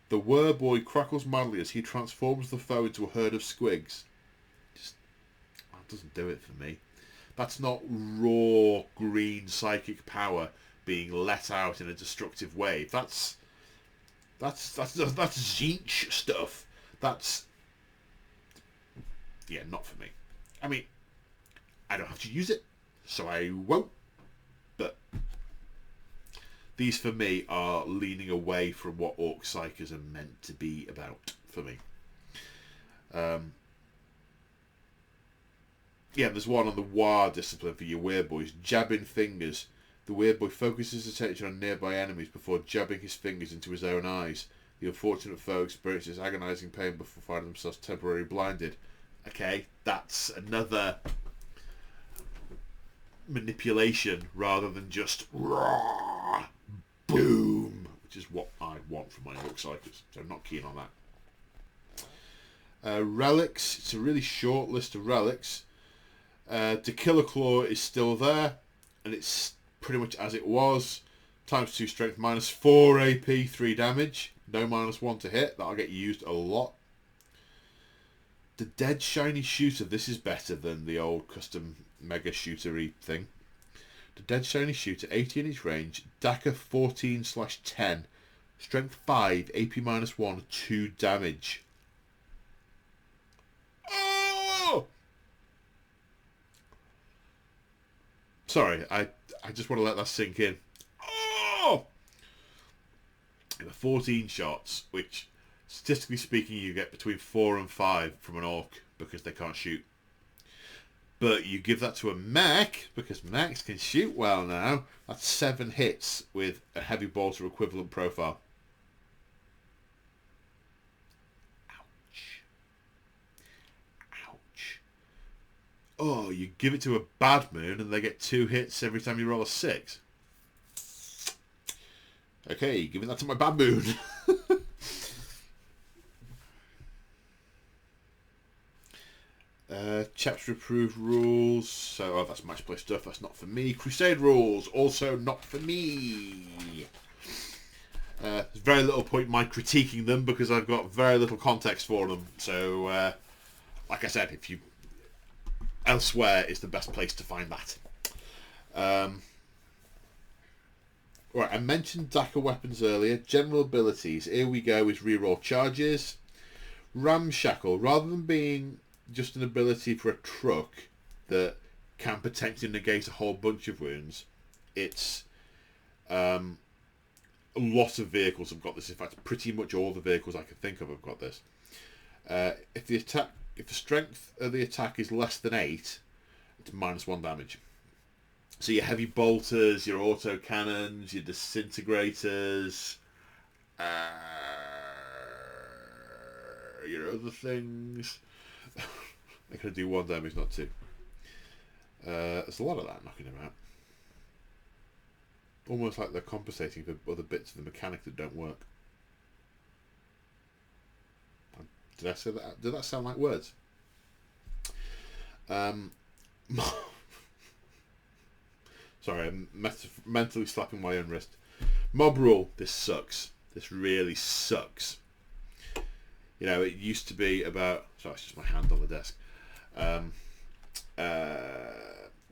The Werboy crackles madly as he transforms the foe into a herd of squigs. That doesn't do it for me. That's not raw green psychic power being let out in a destructive way. That's Zinch stuff. That's not for me. I mean, I don't have to use it, so I won't. But these for me are leaning away from what Orc Psykers are meant to be about for me. There's one on the Waaagh discipline for your Wereboys. Jabbing Fingers. The Wereboy focuses attention on nearby enemies before jabbing his fingers into his own eyes. The unfortunate foe experiences agonising pain before finding themselves temporarily blinded. Okay, that's another manipulation rather than just raw boom, which is what I want from my Orc Psykers. So I'm not keen on that. Relics. It's a really short list of relics. The Killer Claw is still there, and it's pretty much as it was. Times 2 strength, minus 4 AP, 3 damage. No -1 to hit. That'll get used a lot. The Dead Shiny Shooter. This is better than the old custom mega shootery thing. The Dead Shiny Shooter, 18 inch range, DACA 14/10, strength 5, AP -1, 2 damage. Oh! Sorry, I just want to let that sink in. Oh! And the 14 shots, which statistically speaking you get between 4 and 5 from an Orc because they can't shoot. But you give that to a mech, because mechs can shoot well now. That's 7 hits with a heavy bolter equivalent profile. Ouch. Ouch. Oh, you give it to a Bad Moon and they get 2 hits every time you roll a 6. Okay, giving that to my Bad Moon. Chapter approved rules. So, that's match play stuff. That's not for me. Crusade rules. Also not for me. There's very little point in my critiquing them because I've got very little context for them. So, like I said, if you elsewhere is the best place to find that. Right, I mentioned DACA weapons earlier. General abilities. Here we go is reroll charges. Ramshackle. Rather than being just an ability for a truck that can potentially negate a whole bunch of wounds, it's a lot of vehicles have got this. In fact, pretty much all the vehicles I can think of have got this. If the strength of the attack is less than 8, it's -1 damage. So your heavy bolters, your auto cannons, your disintegrators, your other things. They're going to do 1 damage, not 2. There's a lot of that knocking about. Almost like they're compensating for other bits of the mechanic that don't work. Did I say that? Did that sound like words? Sorry, I'm mentally slapping my own wrist. Mob rule. This sucks. This really sucks. You know, it used to be about... Sorry, it's just my hand on the desk.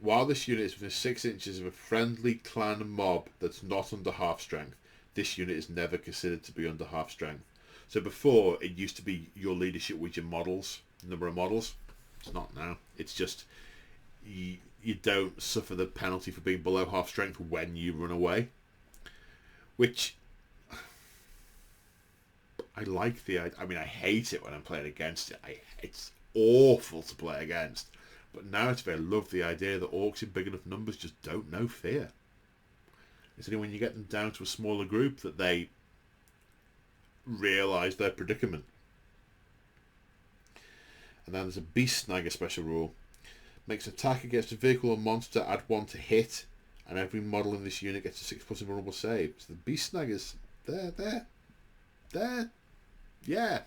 While this unit is within 6 inches of a friendly clan mob that's not under half strength, this unit is never considered to be under half strength. So before, it used to be your leadership with your models, number of models. It's not now. It's just... You don't suffer the penalty for being below half strength when you run away. Which... I like the... I mean, I hate it when I'm playing against it. It's awful to play against. But narratively, I love the idea that orcs in big enough numbers just don't know fear. It's only when you get them down to a smaller group that they realise their predicament. And then there's a Beast Snagger special rule. Makes an attack against a vehicle or monster, add 1 to hit, and every model in this unit gets a 6+ invulnerable save. So the Beast Snaggers, yeah,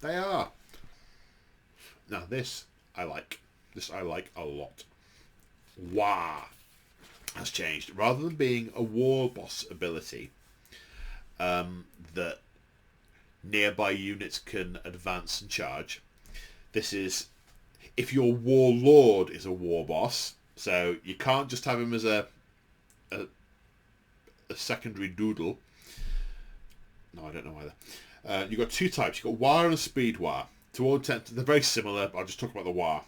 they are. Now this I like. This I like a lot. Waaagh has changed. Rather than being a war boss ability that nearby units can advance and charge, this is if your warlord is a war boss, so you can't just have him as a secondary doodle. No, I don't know either. You've got 2 types. You've got Waaagh and Speed Waaagh. To all intents, they're very similar, but I'll just talk about the Waaagh.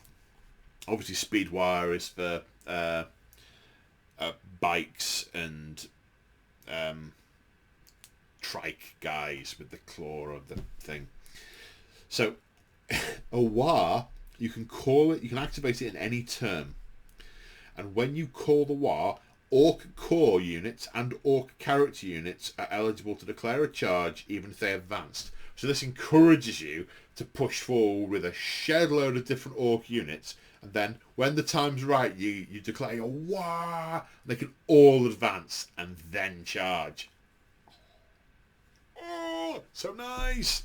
Obviously, Speed Waaagh is for bikes and trike guys with the claw of the thing. So, a Waaagh, you can call it, you can activate it in any turn. And when you call the Waaagh, Orc core units and Orc character units are eligible to declare a charge even if they advanced. So this encourages you to push forward with a shed load of different Orc units, and then when the time's right, you declare your Waaagh, and they can all advance and then charge. Oh, so nice!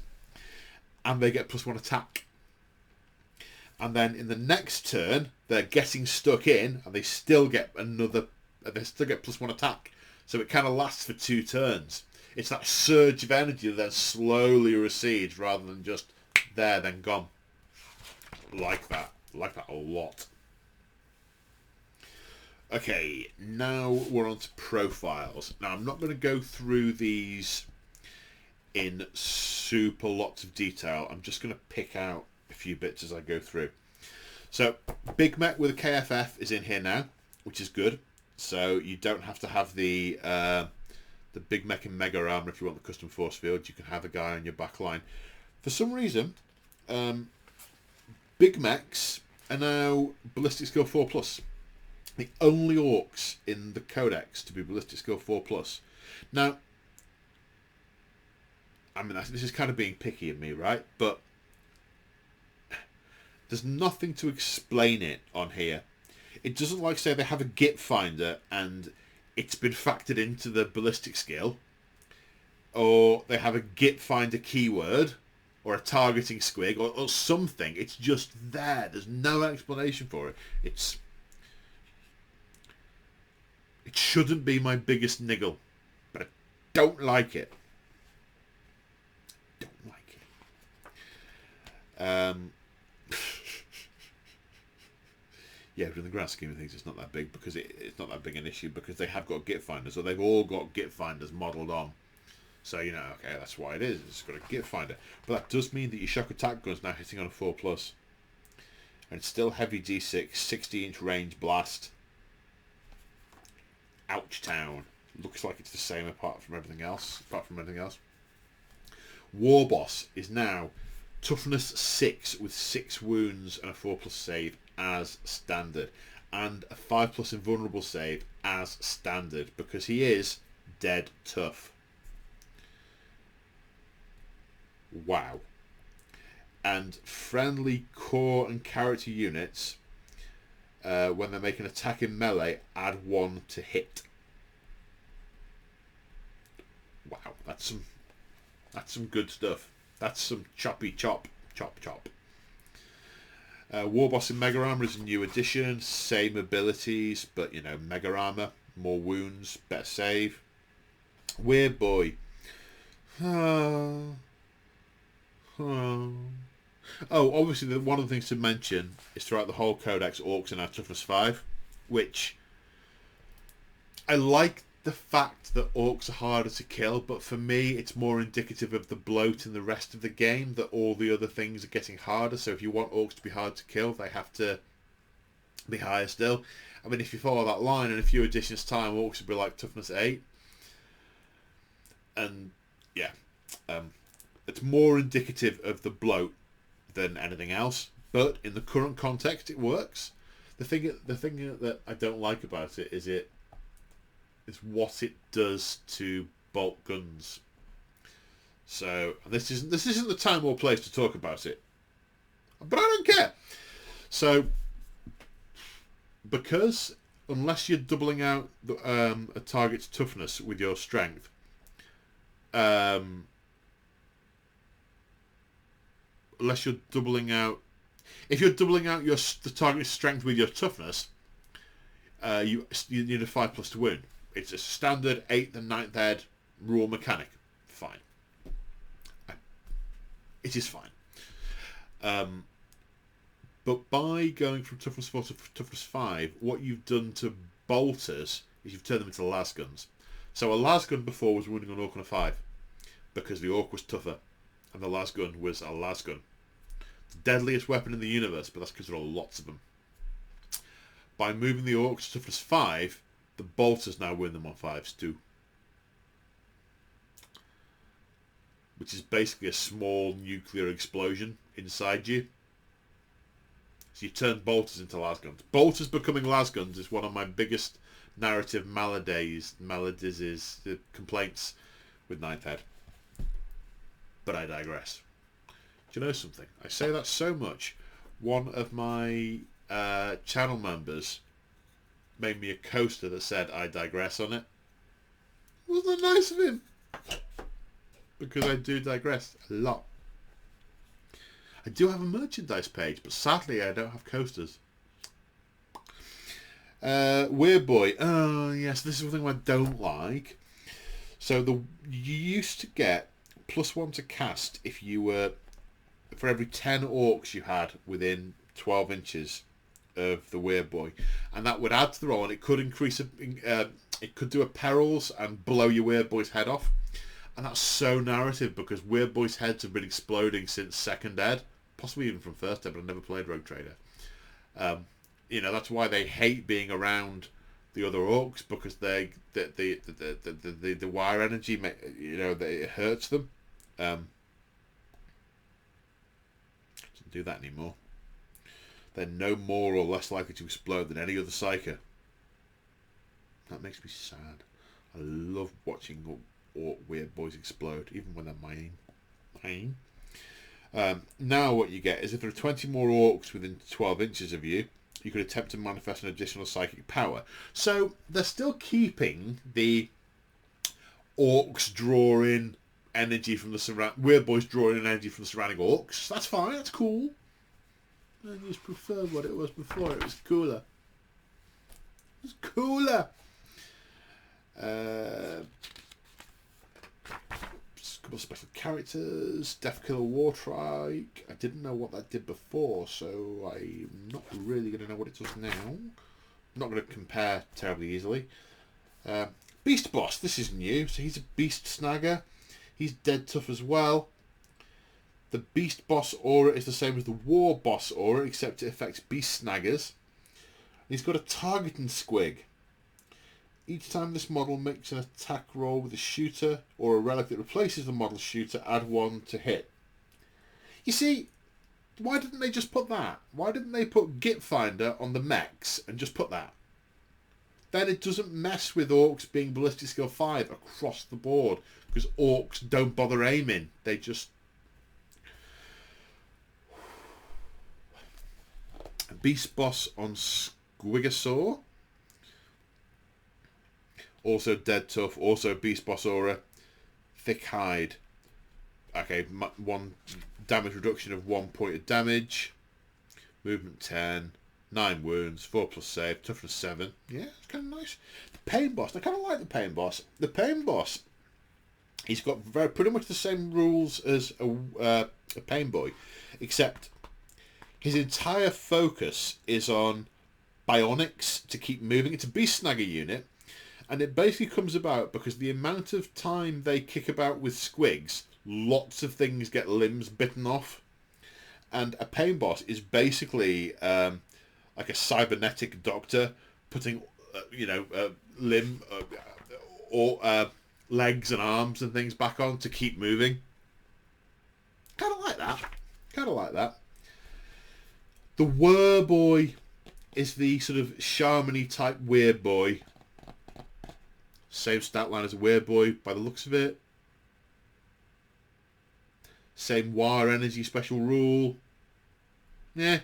And they get +1 attack. And then in the next turn, they're getting stuck in, and they still get +1 attack. So it kind of lasts for 2 turns. It's that surge of energy that then slowly recedes rather than just there, then gone. Like that. Like that a lot. Okay, now we're on to profiles. Now, I'm not going to go through these in super lots of detail. I'm just going to pick out a few bits as I go through. So, Big Mech with a KFF is in here now, which is good. So you don't have to have the Big Mech and Mega Armor if you want the custom force field. You can have a guy on your back line. For some reason, Big Mechs are now Ballistic Skill 4+. The only Orks in the Codex to be Ballistic Skill 4+. Now, I mean, this is kind of being picky of me, right? But there's nothing to explain it on here. It doesn't like say they have a git finder and it's been factored into the ballistic skill, or they have a git finder keyword or a targeting squig or something. It's just there. There's no explanation for it. It shouldn't be my biggest niggle, but I don't like it. Don't like it. Yeah, but in the grand scheme of things, it's not that big because it's not that big an issue because they have got git finders, or they've all got git finders modelled on. So, you know, okay, that's why it is. It's got a git finder. But that does mean that your shock attack gun is now hitting on a 4+. And it's still heavy D6, 60-inch range blast. Ouch town. Looks like it's the same apart from everything else. War Boss is now toughness 6 with 6 wounds and a 4+ save as standard, and a 5+ invulnerable save as standard, because he is dead tough. Wow. And friendly core and character units, when they make an attack in melee, add 1 to hit. Wow, that's some good stuff. That's some choppy chop. Warboss in Mega Armor is a new addition. Same abilities, but, you know, Mega Armor, more wounds, better save. Weird Boy. Oh, obviously, one of the things to mention is throughout the whole Codex, Orcs are now toughness 5, which I like the fact that Orcs are harder to kill, but for me it's more indicative of the bloat in the rest of the game, that all the other things are getting harder. So if you want Orcs to be hard to kill, they have to be higher still. I mean, if you follow that line, in a few editions time, Orcs would be like toughness 8. And yeah, it's more indicative of the bloat than anything else, but in the current context, it works. The thing that I don't like about it is what it does to bolt guns. So this isn't the time or place to talk about it, but I don't care. So because unless you're doubling out a target's toughness with your strength, unless you're doubling out, if you're doubling out the target's strength with your toughness, you need a 5+ to win. It's a standard 8th and 9th ed rule mechanic. Fine. It is fine. But by going from toughness 4 to toughness 5, what you've done to bolters is you've turned them into lasguns. So a lasgun before was winning on Orc on a 5 because the Orc was tougher and the lasgun was a lasgun. The deadliest weapon in the universe, but that's because there are lots of them. By moving the Orcs to toughness 5, the bolters now win them on 5s too. Which is basically a small nuclear explosion inside you. So you turn bolters into lasguns. Bolters becoming lasguns is one of my biggest narrative maladies, the complaints with 9th Ed. But I digress. Do you know something? I say that so much. One of my channel members made me a coaster that said I digress on it. Wasn't that nice of him? Because I do digress a lot. I do have a merchandise page, but sadly I don't have coasters. Weird Boy. Oh yes, this is the thing I don't like. So you used to get +1 to cast if you were, for every 10 orcs you had within 12 inches of the Weird Boy, and that would add to the roll, and it could increase it could do a perils and blow your Weird Boy's head off. And that's so narrative because Weird Boys' heads have been exploding since 2nd Ed, possibly even from 1st Ed, but I never played Rogue Trader. You know, that's why they hate being around the other orcs, because the wire energy, you know, it hurts them. Doesn't do that anymore. They're no more or less likely to explode than any other psyker. That makes me sad. I love watching or Weird Boys explode, even when they're mine. Now what you get is if there are 20 more orcs within 12 inches of you, you could attempt to manifest an additional psychic power. So they're still keeping the orcs drawing energy from the Weird Boys drawing energy from the surrounding orcs. That's fine, that's cool. I just preferred what it was before. It was cooler. It was cooler. Couple of special characters. Deathkiller Wartrike. I didn't know what that did before, so I'm not really going to know what it does now. I'm not going to compare terribly easily. Beast Boss. This is new. So he's a Beast Snagger. He's dead tough as well. The Beast Boss aura is the same as the War Boss aura, except it affects Beast Snaggers. He's got a targeting squig. Each time this model makes an attack roll with a shooter or a relic that replaces the model's shooter, add 1 to hit. You see, why didn't they just put that? Why didn't they put Git Finder on the mechs and just put that? Then it doesn't mess with orcs being ballistic skill 5 across the board, because orcs don't bother aiming. They just... Beast Boss on Squigosaur. Also dead tough. Also Beast Boss aura. Thick hide. Okay, 1 damage reduction of 1 point of damage. Movement 10. 9 wounds. 4+ save. Toughness 7. Yeah, it's kind of nice. The Pain Boss. I kind of like the Pain Boss. The Pain Boss, he's got pretty much the same rules as a Pain Boy, except his entire focus is on bionics to keep moving. It's a Beast Snagger unit, and it basically comes about because the amount of time they kick about with squigs, lots of things get limbs bitten off. And a Pain Boss is basically like a cybernetic doctor putting, limb or legs and arms and things back on to keep moving. Kind of like that. The Were boy is the sort of shaman-y type weird boy. Same stat line as a weird boy by the looks of it. Same Waaagh energy special rule. Yeah.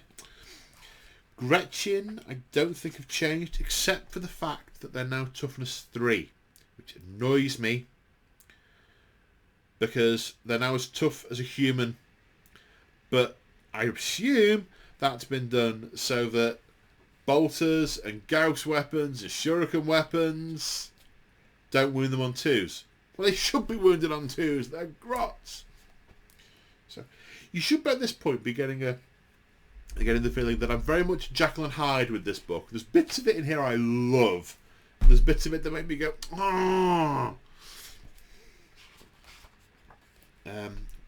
Gretchen, I don't think have changed, except for the fact that they're now toughness 3, which annoys me, because they're now as tough as a human, but I assume that's been done so that bolters and Gauss weapons and shuriken weapons don't wound them on 2s. Well, they should be wounded on 2s. They're grots. So you should at this point be getting the feeling that I'm very much Jekyll and Hyde with this book. There's bits of it in here I love. And there's bits of it that make me go, ah.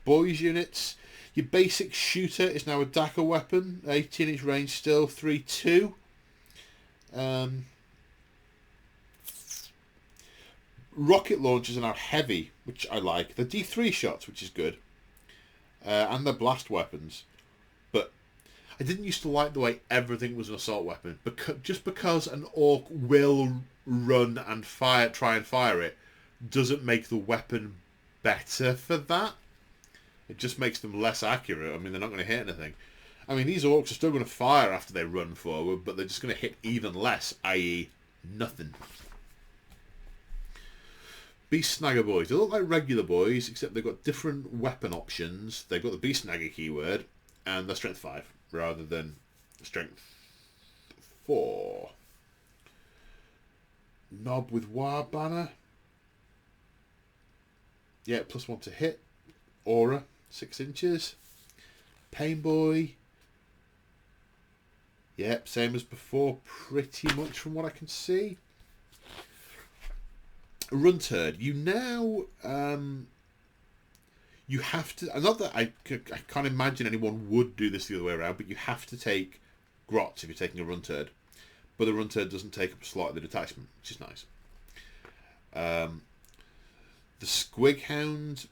Boys units. Your basic shooter is now a Dagger weapon. 18-inch range still. 3-2. Rocket launchers are now heavy, which I like. They're D3 shots, which is good. And they're blast weapons. But I didn't used to like the way everything was an assault weapon. Just because an orc will run and try and fire it, doesn't make the weapon better for that. It just makes them less accurate. I mean, they're not going to hit anything. I mean, these orcs are still going to fire after they run forward, but they're just going to hit even less, i.e. nothing. Beast Snagger boys. They look like regular boys, except they've got different weapon options. They've got the Beast Snagger keyword, and they're strength 5, rather than strength 4. Knob with Waaagh banner. Yeah, +1 to hit. Aura, 6 inches. Pain boy. Yep, same as before, pretty much from what I can see. Runturd, you now you have to, not that I can't imagine anyone would do this the other way around, but you have to take grots if you're taking a Runturd, but the Runturd doesn't take up a slot in the detachment, which is nice. The Squig Hound,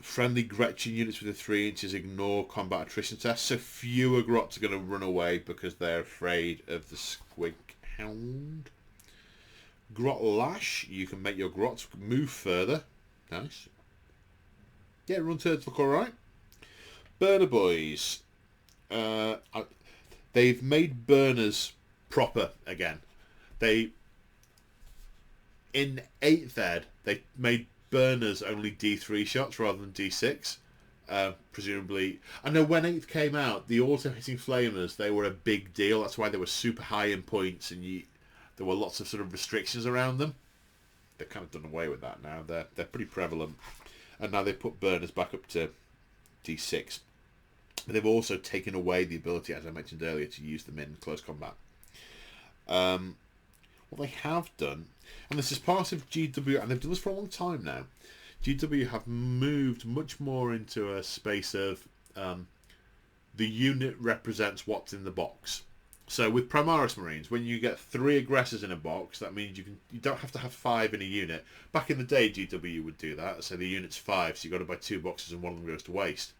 friendly Gretchen units within 3 inches ignore combat attrition tests, so fewer grots are going to run away because they're afraid of the Squig Hound. Grot Lash, you can make your grots move further. Nice. Yeah, Runturds look alright. Burner Boys. They've made burners proper again. In 8th ed, they made burners only D3 shots rather than D6. Presumably, I know when 8th came out, the auto-hitting flamers, they were a big deal. That's why they were super high in points, and there were lots of sort of restrictions around them. They've kind of done away with that now. They're pretty prevalent, and now they've put burners back up to D6. But they've also taken away the ability, as I mentioned earlier, to use them in close combat. What they have done, and this is part of GW, and they've done this for a long time now, GW have moved much more into a space of the unit represents what's in the box. So with Primaris Marines, when you get 3 aggressors in a box, that means you don't have to have 5 in a unit. Back in the day, GW would do that. So the unit's 5, so you've got to buy 2 boxes and one of them goes to waste.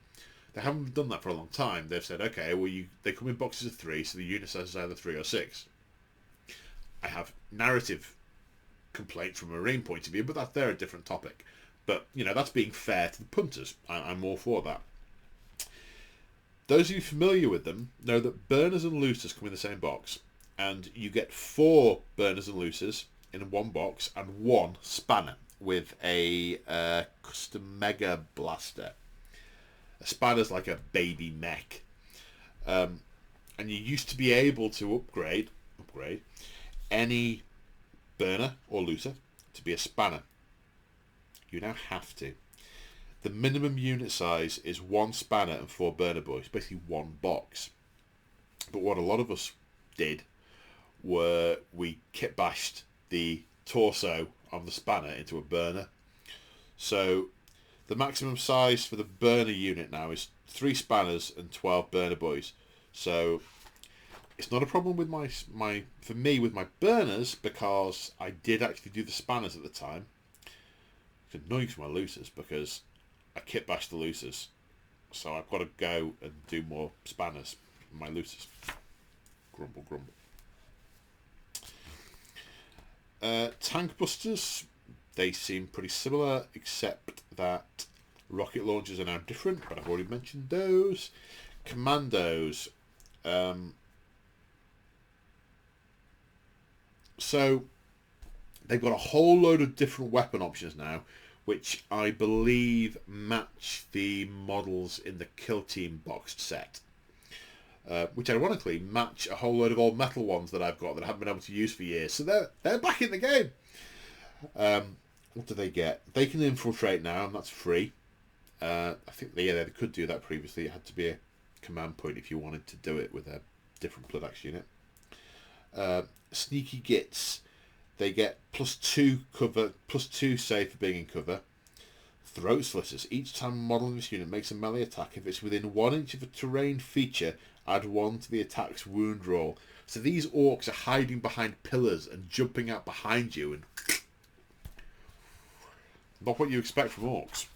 They haven't done that for a long time. They've said, okay, well, they come in boxes of 3, so the unit size is either 3 or 6. I have narrative complaint from a Marine point of view, but they're a different topic. But, that's being fair to the punters. I'm all for that. Those of you familiar with them know that burners and looters come in the same box, and you get 4 burners and looters in one box and 1 spanner with a custom mega blaster. A spanner's like a baby mech. And you used to be able to upgrade any burner or looter to be a spanner. You now have to. The minimum unit size is 1 spanner and 4 burner boys, basically 1 box. But what a lot of us did were we kit bashed the torso of the spanner into a burner. So the maximum size for the burner unit now is 3 spanners and 12 burner boys. So it's not a problem with for me with my burners, because I did actually do the spanners at the time. It's annoying for my looters because I kit bashed the looters So I've got to go and do more spanners in my looters. Grumble, grumble. Tank busters, they seem pretty similar, except that rocket launchers are now different, but I've already mentioned those. Commandos. So they've got a whole load of different weapon options now, which I believe match the models in the Kill Team boxed set. Which ironically match a whole load of old metal ones that I've got that I haven't been able to use for years. So they're back in the game. What do they get? They can infiltrate now, and that's free. I think they could do that previously. It had to be a command point if you wanted to do it with a different Blood Axe unit. Sneaky Gits. They get +2 cover, +2 save for being in cover. Throat Slitters. Each time a model in this unit makes a melee attack, if it's within 1 inch of a terrain feature, add 1 to the attack's wound roll. So these orcs are hiding behind pillars and jumping out behind you, and not what you expect from orcs.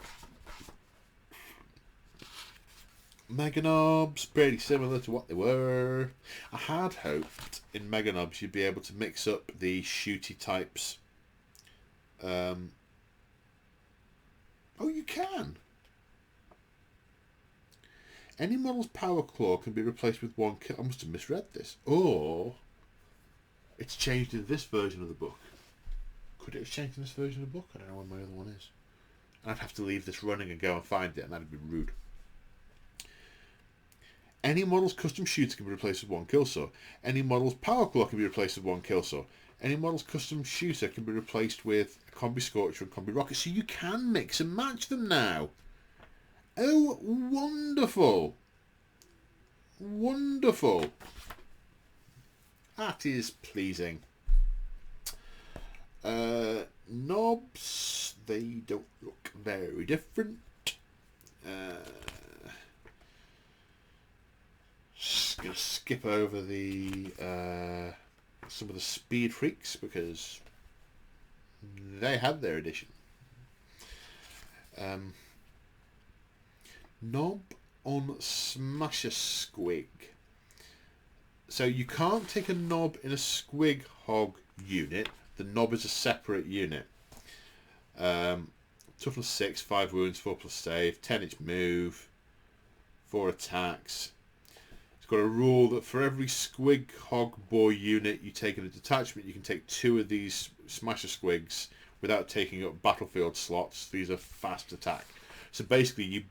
Mega Knobs, pretty similar to what they were. I had hoped in Mega Knobs you'd be able to mix up the shooty types. Oh, you can. Any model's power claw can be replaced with 1 kill. I must have misread this. Or it's changed in this version of the book. Could it have changed in this version of the book? I don't know where my other one is. I'd have to leave this running and go and find it, and that'd be rude. Any model's custom shooter can be replaced with 1 kill saw. Any model's power claw can be replaced with 1 kill saw. Any model's custom shooter can be replaced with a combi scorcher and combi rocket. So you can mix and match them now. Oh, wonderful. Wonderful. That is pleasing. Knobs, they don't look very different. Just going to skip over the some of the speed freaks because they had their edition. Knob on Smasher Squig. So you can't take a knob in a Squig Hog unit. The knob is a separate unit. Toughness 6, 5 wounds, 4+ save, 10-inch move, 4 attacks. It's got a rule that for every Squig Hog Boy unit you take in a detachment, you can take 2 of these Smasher Squigs without taking up battlefield slots. These are fast attack. So basically you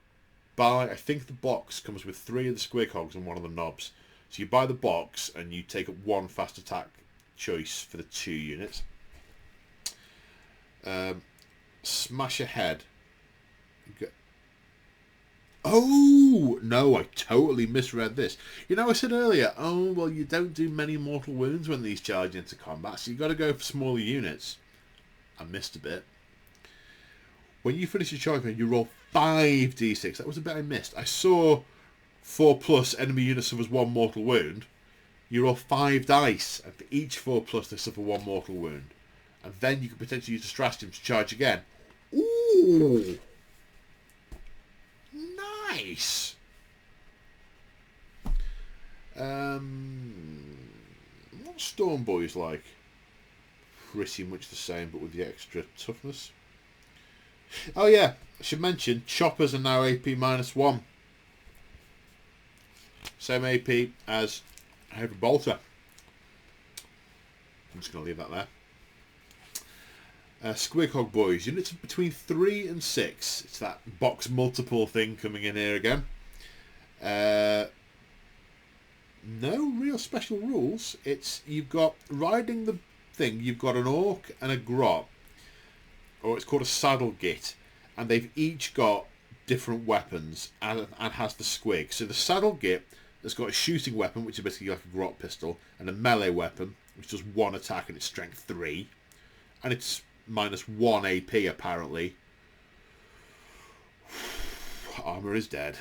buy, I think the box comes with 3 of the Squig Hogs and 1 of the knobs. So you buy the box and you take up 1 fast attack choice for the 2 units. Smasher Head. Oh, no, I totally misread this. You know, I said earlier, oh, well, you don't do many mortal wounds when these charge into combat, so you've got to go for smaller units. I missed a bit. When you finish your charge, you roll 5d6. That was a bit I missed. I saw 4+ enemy unit suffers 1 mortal wound. You roll 5 dice, and for each 4+ they suffer 1 mortal wound. And then you can potentially use the Stratagems to charge again. Ooh! Nice! What Storm Boys like? Pretty much the same, but with the extra toughness. Oh yeah, I should mention, choppers are now AP -1. Same AP as Heavy Bolter. I'm just going to leave that there. Squig Hog Boys, units of between 3 and 6. It's that box multiple thing coming in here again. No real special rules. You've got riding the thing. You've got an Orc and a Grot, or it's called a Saddle Git, and they've each got different weapons and has the Squig. So the Saddle Git has got a shooting weapon, which is basically like a Grot pistol, and a melee weapon, which does 1 attack and it's strength 3, and it's -1 AP apparently. Armor is dead.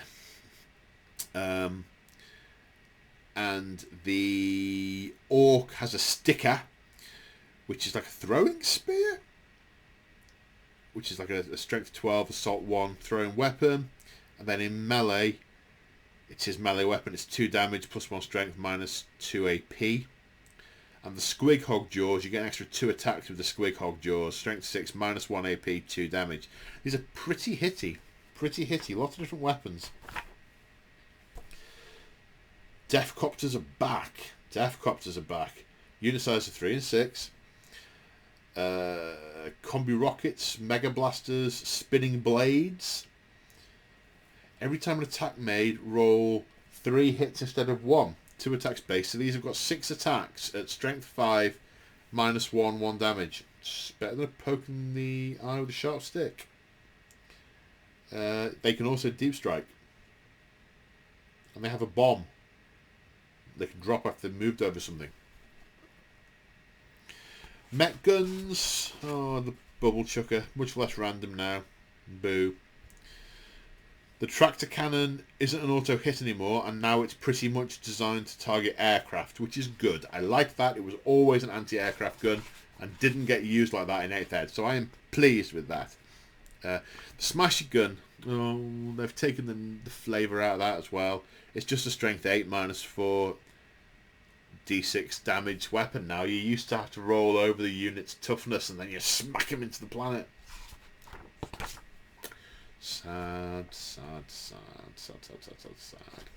And the Orc has a sticker, which is like a throwing spear, which is like a strength 12, assault 1 throwing weapon. And then in melee, it's his melee weapon. It's 2 damage, +1 strength, -2 AP. And the Squig Hog Jaws, you get an extra 2 attacks with the Squig Hog Jaws. Strength 6, -1 AP, 2 damage. These are pretty hitty. Pretty hitty. Lots of different weapons. Deathcopters are back. Deathcopters are back. Unit size of 3 and 6. Combi rockets, mega blasters, spinning blades. Every time an attack made, roll 3 hits instead of 1. 2 attacks base. So these have got 6 attacks at strength 5, -1, 1 damage. It's better than poking the eye with a sharp stick. They can also deep strike. And they have a bomb. They can drop after they've moved over something. Mech guns. Oh, the bubble chucker. Much less random now. Boo. The tractor cannon isn't an auto hit anymore, and now it's pretty much designed to target aircraft, which is good. I like that. It was always an anti-aircraft gun and didn't get used like that in 8th Ed, so I am pleased with that. The smashy gun. Oh, they've taken the flavour out of that as well. It's just a strength 8 -4 D6 damage weapon now. You used to have to roll over the unit's toughness and then you smack him into the planet. Sad, sad, sad, sad, sad, sad, sad, sad.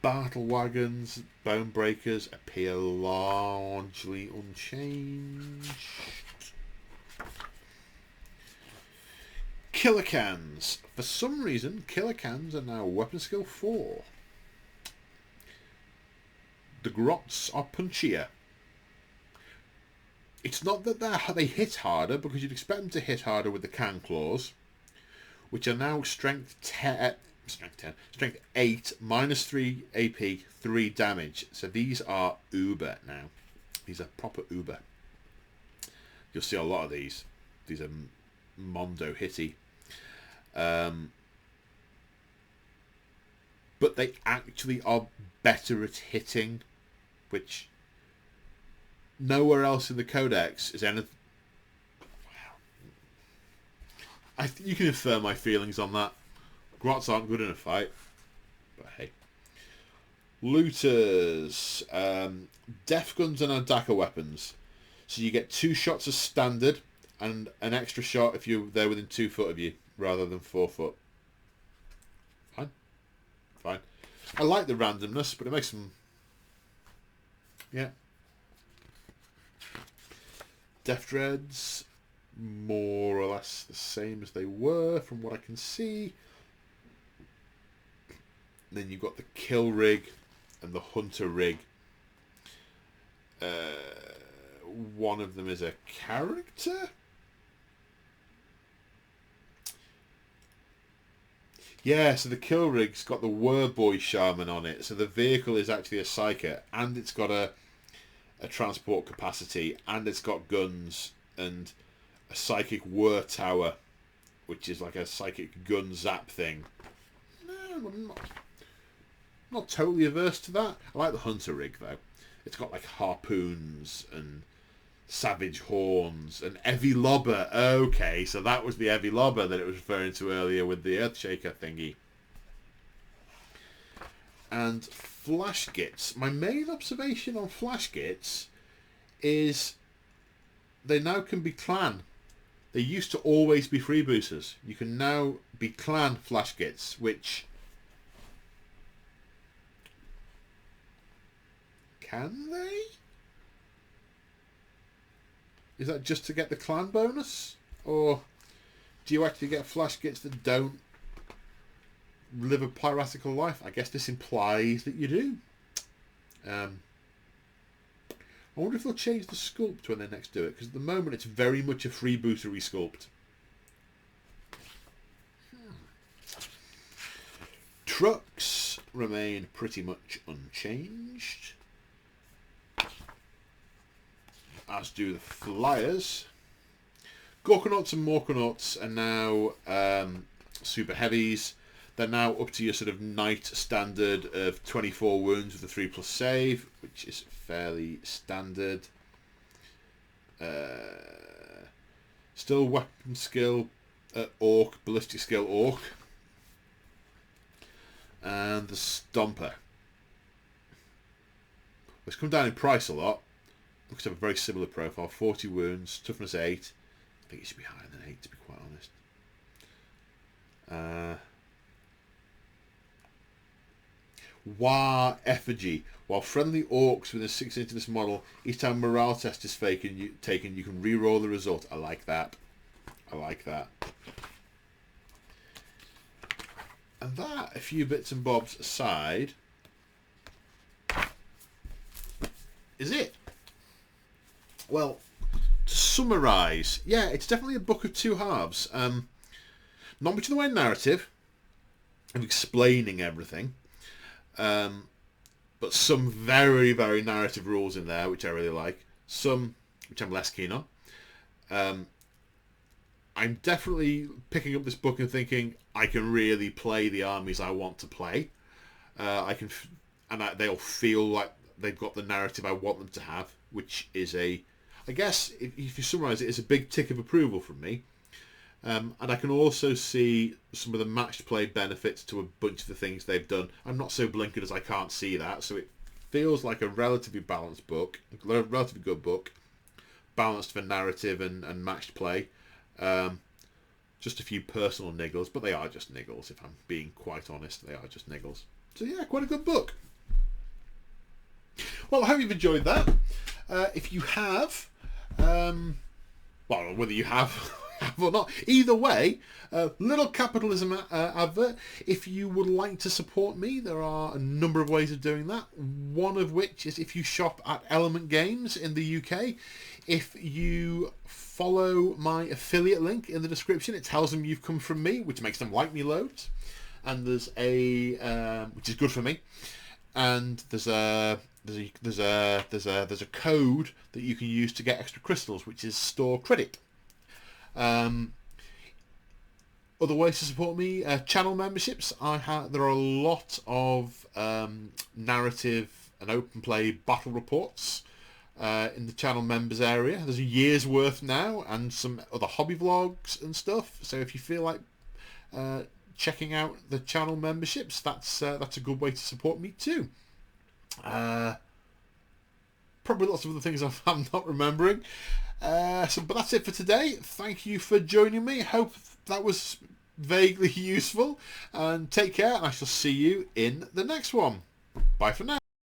Battle wagons, bone breakers appear largely unchanged. Killer cans. For some reason, killer cans are now weapon skill 4. The grots are punchier. It's not that they hit harder, because you'd expect them to hit harder with the can claws, which are now strength 8, -3 AP, 3 damage. So these are uber now. These are proper uber. You'll see a lot of these. These are mondo hitty. But they actually are better at hitting, which nowhere else in the Codex is anything. Wow. You can infer my feelings on that. Grots aren't good in a fight, but hey. Looters. Death guns and Adaka weapons. So you get 2 shots as standard and an extra shot if they're within 2 foot of you rather than 4 foot. Fine. Fine. I like the randomness, but it makes them... Yeah. Death Dreads, more or less the same as they were from what I can see. Then you've got the Kill Rig and the Hunter Rig. One of them is a character? Yeah, so the Kill Rig's got the Werboy Shaman on it. So the vehicle is actually a Psyker, and it's got a transport capacity, and it's got guns and a psychic whir tower, which is like a psychic gun zap thing. No, I'm not totally averse to that. I like the Hunter Rig though. It's got like harpoons and savage horns and heavy lobber. Okay, so that was the heavy lobber that it was referring to earlier with the Earthshaker thingy. And flash gits. My main observation on flash gits is they now can be clan. They used to always be freebooters. You can now be clan flash gits, which... Can they? Is that just to get the clan bonus? Or do you actually get flash gits that don't live a piratical life? I guess this implies that you do. I wonder if they'll change the sculpt when they next do it, because at the moment it's very much a freebootery sculpt. Trucks remain pretty much unchanged, as do the flyers. Gorkanauts and Morkanauts are now super heavies. They're now up to your sort of knight standard of 24 wounds with a 3+ save, which is fairly standard. Still weapon skill Orc, ballistic skill Orc, and the Stomper. It's come down in price a lot. Looks to have a very similar profile. 40 wounds, toughness 8. I think it should be higher than 8, to be quite honest. Waaagh effigy. While friendly orcs within 6 inches of this model, each time morale test is taken, you can re-roll the result. I like that. I like that. And that, a few bits and bobs aside, is it. Well, to summarise, yeah, it's definitely a book of two halves. Not much in the way of narrative, of explaining everything, but some very, very narrative rules in there, which I really like. Some, which I'm less keen on. I'm definitely picking up this book and thinking I can really play the armies I want to play. They'll feel like they've got the narrative I want them to have, which is I guess, if you summarise it, it's a big tick of approval from me. And I can also see some of the matched play benefits to a bunch of the things they've done. I'm not so blinkered as I can't see that, so it feels like a relatively balanced book, a relatively good book, balanced for narrative and matched play. Just a few personal niggles, but they are just niggles, if I'm being quite honest. They are just niggles. So yeah, quite a good book. Well, I hope you've enjoyed that. If you have, well, whether you have or not, either way, little capitalism advert. If you would like to support me, there are a number of ways of doing that. One of which is if you shop at Element Games in the UK. If you follow my affiliate link in the description, it tells them you've come from me, which makes them like me loads. And there's which is good for me. And there's a code that you can use to get extra crystals, which is store credit. Other ways to support me, channel memberships. There are a lot of narrative and open play battle reports in the channel members area. There's a year's worth now, and some other hobby vlogs and stuff. So if you feel like checking out the channel memberships, that's a good way to support me too. Probably lots of other things I'm not remembering. But that's it for today. Thank you for joining me. Hope that was vaguely useful. And take care, and I shall see you in the next one. Bye for now.